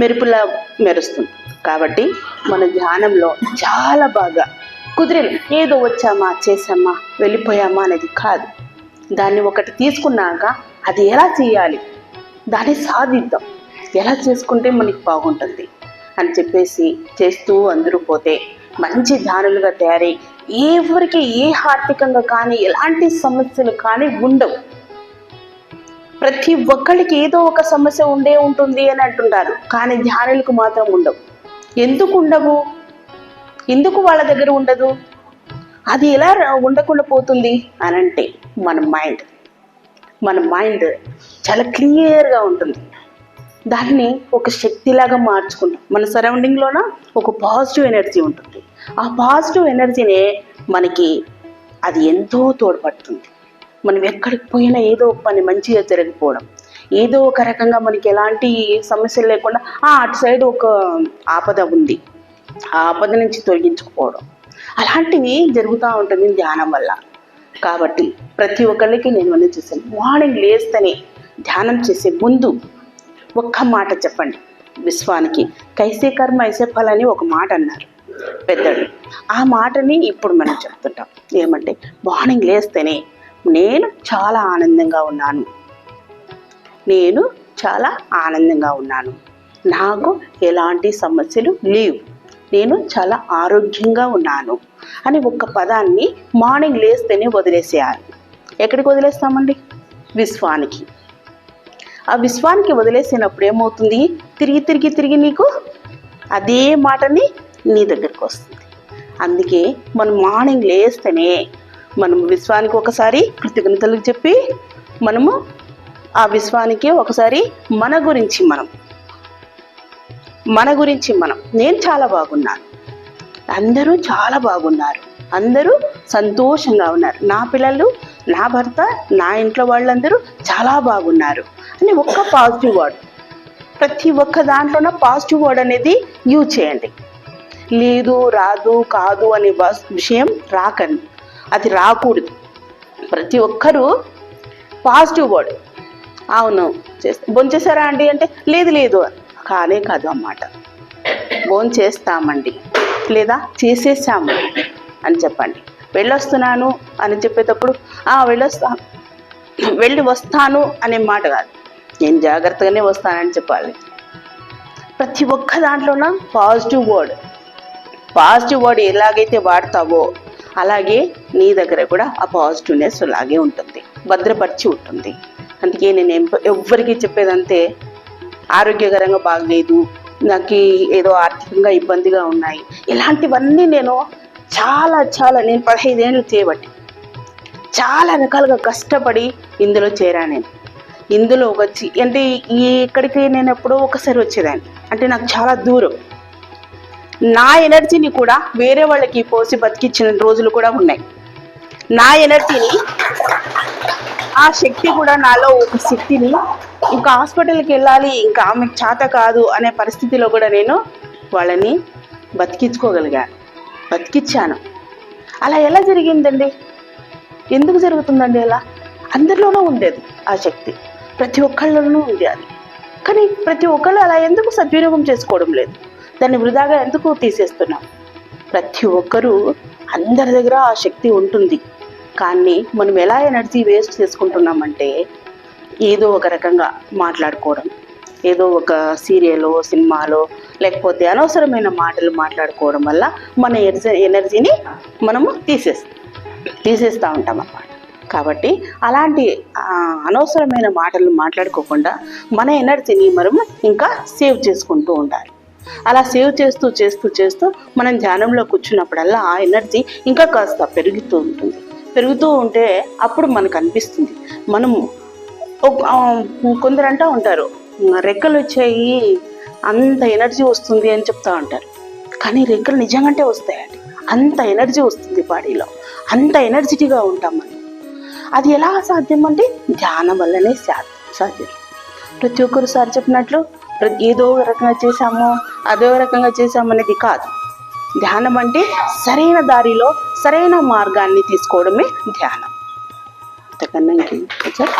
మెరుపులా మెరుస్తుంది. కాబట్టి మన ధ్యానంలో చాలా బాగా కుదిరిన ఏదో వచ్చామా, చేసామా, వెళ్ళిపోయామా అనేది కాదు. దాన్ని ఒకటి తీసుకున్నాక అది ఎలా చేయాలి, దాన్ని సాధిద్దాం, ఎలా చేసుకుంటే మనకి బాగుంటుంది అని చెప్పేసి చేస్తూ అందరూ పోతే మంచి ధ్యానులుగా తయారై ఎవరికి ఏ ఆర్థికంగా కానీ ఎలాంటి సమస్యలు కానీ ఉండవు. ప్రతి ఒక్కరికి ఏదో ఒక సమస్య ఉండే ఉంటుంది అని అంటుంటారు, కానీ ధ్యానులకు మాత్రం ఉండవు. ఎందుకు ఉండవు? ఎందుకు వాళ్ళ దగ్గర ఉండదు? అది ఎలా ఉండకుండా పోతుంది అని అంటే మన మైండ్ చాలా క్లియర్గా ఉంటుంది. దాన్ని ఒక శక్తిలాగా మార్చుకుంటాం. మన సరౌండింగ్లోన ఒక పాజిటివ్ ఎనర్జీ ఉంటుంది. ఆ పాజిటివ్ ఎనర్జీనే మనకి అది ఎంతో తోడ్పడుతుంది. మనం ఎక్కడికి పోయినా ఏదో ఒక పని మంచిగా జరిగిపోవడం, ఏదో ఒక రకంగా మనకి ఎలాంటి సమస్యలు లేకుండా అటు సైడ్ ఒక ఆపద ఉంది, ఆ ఆపద నుంచి తొలగించుకుపోవడం, అలాంటివి జరుగుతూ ఉంటుంది ధ్యానం వల్ల. కాబట్టి ప్రతి ఒక్కరికి నేను అనేది చూసాను, మార్నింగ్ లేస్తేనే ధ్యానం చేసే ముందు ఒక్క మాట చెప్పండి. విశ్వానికి కైసే కర్మ ఐసే ఫల్ అని ఒక మాట అన్నారు పెద్దలు. ఆ మాటని ఇప్పుడు మనం చెప్తుంటాం. ఏమంటే మార్నింగ్ లేస్తేనే నేను చాలా ఆనందంగా ఉన్నాను, నేను చాలా ఆనందంగా ఉన్నాను, నాకు ఎలాంటి సమస్యలు లేవు, నేను చాలా ఆరోగ్యంగా ఉన్నాను అని ఒక్క పదాన్ని మార్నింగ్ లేస్తేనే వదిలేసేయాలి. ఎక్కడికి వదిలేస్తామండి? విశ్వానికి. ఆ విశ్వానికి వదిలేసినప్పుడు ఏమవుతుంది? తిరిగి నీకు అదే మాటని నీ దగ్గరికి వస్తుంది. అందుకే మనం మార్నింగ్ లేస్తేనే మనం విశ్వానికి ఒకసారి కృతజ్ఞతలు చెప్పి, మనము ఆ విశ్వానికి ఒకసారి మన గురించి మనం నేను చాలా బాగున్నాను, అందరూ చాలా బాగున్నారు, అందరూ సంతోషంగా ఉన్నారు, నా పిల్లలు, నా భర్త, నా ఇంట్లో వాళ్ళందరూ చాలా బాగున్నారు అని ఒక్క పాజిటివ్ వర్డ్, ప్రతి ఒక్క దాంట్లోన పాజిటివ్ వర్డ్ అనేది యూజ్ చేయండి. లేదు, రాదు, కాదు అనే విషయం రాకండి, అది రాకూడదు. ప్రతి ఒక్కరూ పాజిటివ్ వర్డ్. అవును భోంచేశారా అండి అంటే లేదు కానే కాదు అన్నమాట. భోంచేస్తామండి లేదా చేసేసాము అని చెప్పండి. వెళ్ళొస్తున్నాను అని చెప్పేటప్పుడు వెళ్ళి వస్తాను అనే మాట కాదు, నేను జాగ్రత్తగానే వస్తానని చెప్పాలి. ప్రతి ఒక్క దాంట్లోన పాజిటివ్ వర్డ్ ఎలాగైతే వాడతావో అలాగే నీ దగ్గర కూడా ఆ పాజిటివ్నెస్ అలాగే ఉంటుంది, భద్రపరిచి ఉంటుంది. అందుకే నేను ఎవ్వరికీ చెప్పేదంతే, ఆరోగ్యకరంగా బాగలేదు, నాకు ఏదో ఆర్థికంగా ఇబ్బందిగా ఉన్నాయి, ఇలాంటివన్నీ నేను నేను 15 ఏళ్ళు చేయబట్టి చాలా రకాలుగా కష్టపడి ఇందులో చేరాను. నేను ఇందులో వచ్చి అంటే ఇక్కడికి నేను ఎప్పుడో ఒకసారి వచ్చేదాన్ని, అంటే నాకు చాలా దూరం. నా ఎనర్జీని కూడా వేరే వాళ్ళకి పోసి బతికించిన రోజులు కూడా ఉన్నాయి. నా ఎనర్జీని, ఆ శక్తి కూడా నాలో ఒక శక్తిని, ఇంకా హాస్పిటల్కి వెళ్ళాలి, ఇంకా ఆమెకు చేత కాదు అనే పరిస్థితిలో కూడా నేను వాళ్ళని బతికించాను. అలా ఎలా జరిగిందండి? ఎందుకు జరుగుతుందండి అలా? అందరిలోనూ ఉండేది ఆ శక్తి, ప్రతి ఒక్కళ్ళలోనూ ఉంది అది. కానీ ప్రతి ఒక్కళ్ళు అలా ఎందుకు సద్వినియోగం చేసుకోవడం లేదు? దాన్ని వృధాగా ఎందుకు తీసేస్తున్నాం? ప్రతి ఒక్కరూ అందరి దగ్గర ఆ శక్తి ఉంటుంది, కానీ మనం ఎలా ఎనర్జీ వేస్ట్ చేసుకుంటున్నామంటే ఏదో ఒక రకంగా మాట్లాడుకోవడం, ఏదో ఒక సీరియలో, సినిమాలో, లేకపోతే అనవసరమైన మాటలు మాట్లాడుకోవడం వల్ల మన ఎనర్జీని మనము తీసేస్తూ ఉంటాం అన్నమాట. కాబట్టి అలాంటి అనవసరమైన మాటలు మాట్లాడుకోకుండా మన ఎనర్జీని మనము ఇంకా సేవ్ చేసుకుంటూ ఉండాలి. అలా సేవ్ చేస్తూ మనం ధ్యానంలో కూర్చున్నప్పుడల్లా ఆ ఎనర్జీ ఇంకా కాస్త పెరుగుతూ ఉంటే అప్పుడు మనకు అనిపిస్తుంది, మనము కొందరు అంటూ ఉంటారు రెక్కలు వచ్చాయి, అంత ఎనర్జీ వస్తుంది అని చెప్తా ఉంటారు. కానీ రెక్కలు నిజంగానే వస్తాయండి, అంత ఎనర్జీ వస్తుంది బాడీలో, అంత ఎనర్జిటీగా ఉంటాం మనం. అది ఎలా సాధ్యం అంటే ధ్యానం వల్లనే సాధ్యం. ప్రతి ఒక్కరు సార్ చెప్పినట్లు ఏదో రకంగా చేశాము, అదో రకంగా చేశాము అనేది కాదు. ధ్యానం అంటే సరైన దారిలో సరైన మార్గాన్ని తీసుకోవడమే ధ్యానం. అంతకన్నా సార్.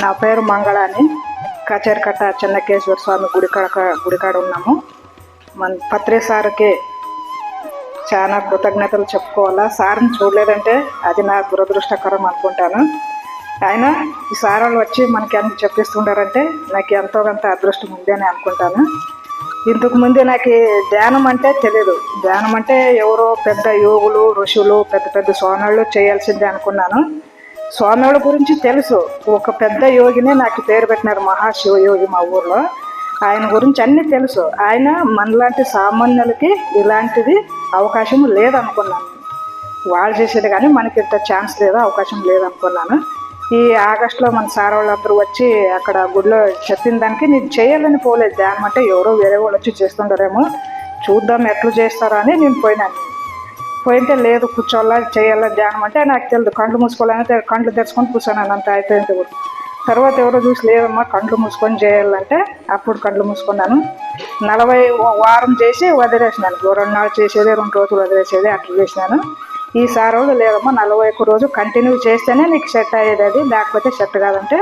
నా పేరు మంగళాని, కచేరికట్ట చెన్నకేశ్వర స్వామి గుడికాడ ఉన్నాము. మన పత్రి సార్కి చాలా కృతజ్ఞతలు చెప్పుకోవాలా. సార్ని చూడలేదంటే అది నా దురదృష్టకరం అనుకుంటాను. ఆయన ఈ సార్ వాళ్ళు వచ్చి మనకి అన్ని చెప్పిస్తుండారంటే నాకు ఎంతో కొంత అదృష్టం ఉంది అని అనుకుంటాను. ఇంతకు ముందే నాకు ధ్యానం అంటే తెలియదు. ధ్యానం అంటే ఎవరో పెద్ద యోగులు, ఋషులు, పెద్ద పెద్ద స్వామివాళ్ళు చేయాల్సిందే అనుకున్నాను. స్వామివాళ్ళ గురించి తెలుసు. ఒక పెద్ద యోగినే నాకు పేరు పెట్టినారు, మహాశివ యోగి మా ఊర్లో. ఆయన గురించి అన్నీ తెలుసు. ఆయన మనలాంటి సామాన్యులకి ఇలాంటిది అవకాశం లేదనుకున్నాను. వాళ్ళు చేసేది కానీ మనకి ఇంత ఛాన్స్ లేదు, అవకాశం లేదనుకున్నాను. ఈ ఆగస్టులో మన సార్ వాళ్ళందరూ వచ్చి అక్కడ గుడిలో చెప్పిన దానికి నేను చేయాలని పోలేదు. ధ్యానం అంటే ఎవరో వేరే వాళ్ళు వచ్చి చేస్తుంటారేమో, చూద్దాం ఎట్లా చేస్తారో అని నేను పోయినాను. పోయింటే లేదు కూర్చోవాలా చేయాలా ధ్యానం అంటే నాకు తెలియదు. కళ్ళు మూసుకోవాలని కళ్ళు తెరుచుకొని కూర్చోన్నాను, అంత అయిపోయింది కూడా. తర్వాత ఎవరో చూసి లేదమ్మా కళ్ళు మూసుకొని చేయాలంటే అప్పుడు కళ్ళు మూసుకున్నాను. 40 వారం చేసి వదిలేసినాను. 2 నాళ్ళు చేసేది, 2 రోజులు వదిలేసేది అట్లా చేసినాను. ఈసారి రోజు లేదమ్మా 41 రోజు కంటిన్యూ చేస్తేనే నీకు సెట్ అయ్యేది, అది లేకపోతే సెట్ కాదంటే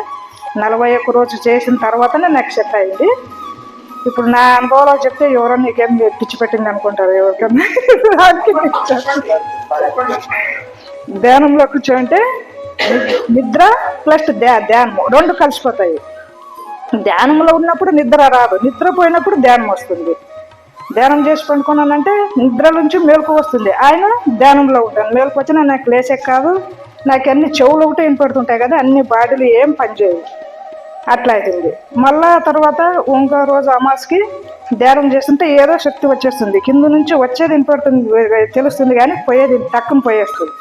41 రోజు చేసిన తర్వాతనే నాకు సెట్ అయ్యింది. ఇప్పుడు నా అనుభవంలో చెప్తే ఎవరో నీకేం పిచ్చి పెట్టింది అనుకుంటారు. ఎవరికన్నా ధ్యానంలో కూర్చోంటే నిద్ర ప్లస్ ధ్యానం 2 కలిసిపోతాయి. ధ్యానంలో ఉన్నప్పుడు నిద్ర రాదు, నిద్రపోయినప్పుడు ధ్యానం వస్తుంది. ధ్యానం చేసి పండుకున్నానంటే నిద్ర నుంచి మేలుకు వస్తుంది. ఆయన ధ్యానంలో ఉంటాను. మేలుకు వచ్చినా నాకు లేచే కాదు, నాకు అన్ని చెవులు ఒకటి వినపడుతుంటాయి కదా, అన్ని బాడీలు ఏం పనిచేయవు. అట్లా అవుతుంది. మళ్ళా తర్వాత ఇంకో రోజు అమాస్కి ధ్యానం చేస్తుంటే ఏదో శక్తి వచ్చేస్తుంది. కింద నుంచి వచ్చేది వినపడుతుంది, తెలుస్తుంది, కానీ పోయేది టక్కున పోయేస్తుంది.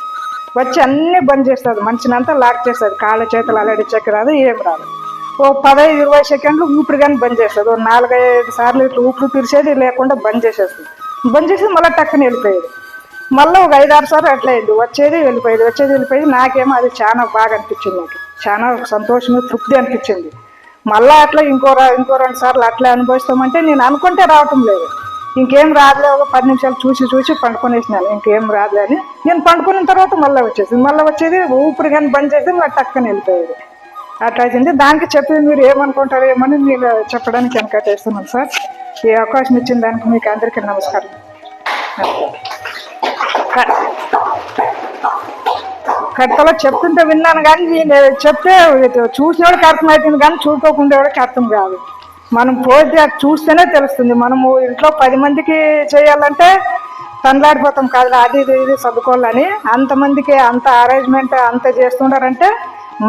వచ్చి అన్నీ బంద్ చేస్తుంది, మనిషిని అంతా లాక్ చేస్తుంది. కాళ్ళ చేతులు అలడిచ్చాక రాదు, ఏం రాదు. ఓ 15-20 సెకండ్లు ఊపిరి కానీ బంద్ చేస్తుంది. ఓ 4-5 సార్లు ఇట్లా ఊపిరి తీర్చేది లేకుండా బంద్ చేసేస్తుంది. బంద్ చేసి మళ్ళీ టక్కున వెళ్ళిపోయేది. మళ్ళీ ఒక 5-6 సార్లు అట్లా అయింది. వచ్చేది వెళ్ళిపోయేది. నాకేమో అది చాలా బాగా అనిపించింది. నాకు చాలా సంతోషము, తృప్తి అనిపించింది. మళ్ళీ అట్లా ఇంకో 2 సార్లు అట్లా అనుభవిస్తామంటే నేను అనుకుంటే రావటం లేదు. ఇంకేం రాదులే, ఒక 10 నిమిషాలు చూసి పండుకొనేసినాను. ఇంకేం రాదులే అని నేను పండుకున్న తర్వాత మళ్ళీ వచ్చేది ఊపిరి కానీ బంద్ చేస్తే మళ్ళీ టక్కని వెళ్ళిపోయేది. అట్లా అయింది. దానికి చెప్పి మీరు ఏమనుకుంటారు ఏమని నేను చెప్పడానికి వెనకట్టేస్తున్నాను సార్. ఈ అవకాశం ఇచ్చిన దానికి మీకు అందరికీ నమస్కారం. కడతలో చెప్తుంటే విన్నాను, కానీ నేను చెప్తే చూసిన వాడికి అర్థమవుతుంది, కానీ చూసుకోకుండా వాడికి అర్థం కాదు. మనం పోతే అది చూస్తేనే తెలుస్తుంది. మనము ఇంట్లో 10 మందికి చేయాలంటే తండ్లాడిపోతాం కాదు, అది ఇది చదువుకోవాలని. అంతమందికి అంత అరేంజ్మెంట్ అంత చేస్తుంటారంటే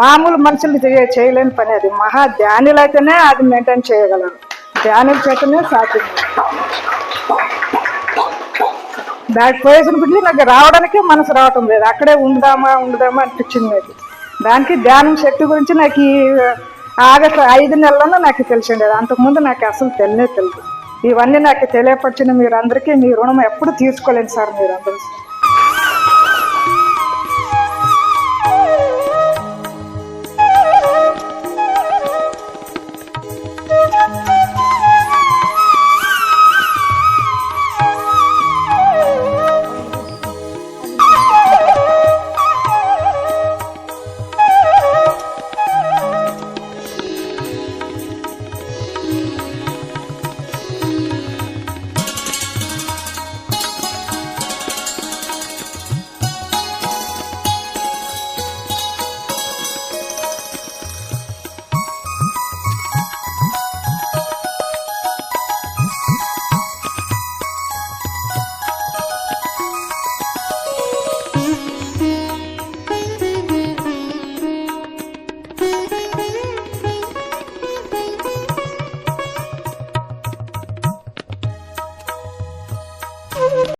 మామూలు మనుషులు చేయలేని పని అది. మహా ధ్యానులు అయితేనే అది మెయింటైన్ చేయగలరు. ధ్యానుల చేతనే సాధ్యం. దానికి పోయేసిన గురించి నాకు రావడానికే మనసు రావటం లేదు. అక్కడే ఉందామా అనిపించింది నాకు. దానికి ధ్యానం శక్తి గురించి నాకు ఈ ఆగస్టు 5 నెలల్లోనే నాకు తెలిసిండేది. అంతకుముందు నాకు అసలు తెలియదు. ఇవన్నీ నాకు తెలియపరిచిన మీరందరికీ మీ రుణం ఎప్పుడు తీసుకోలేను సార్. మీరందరూ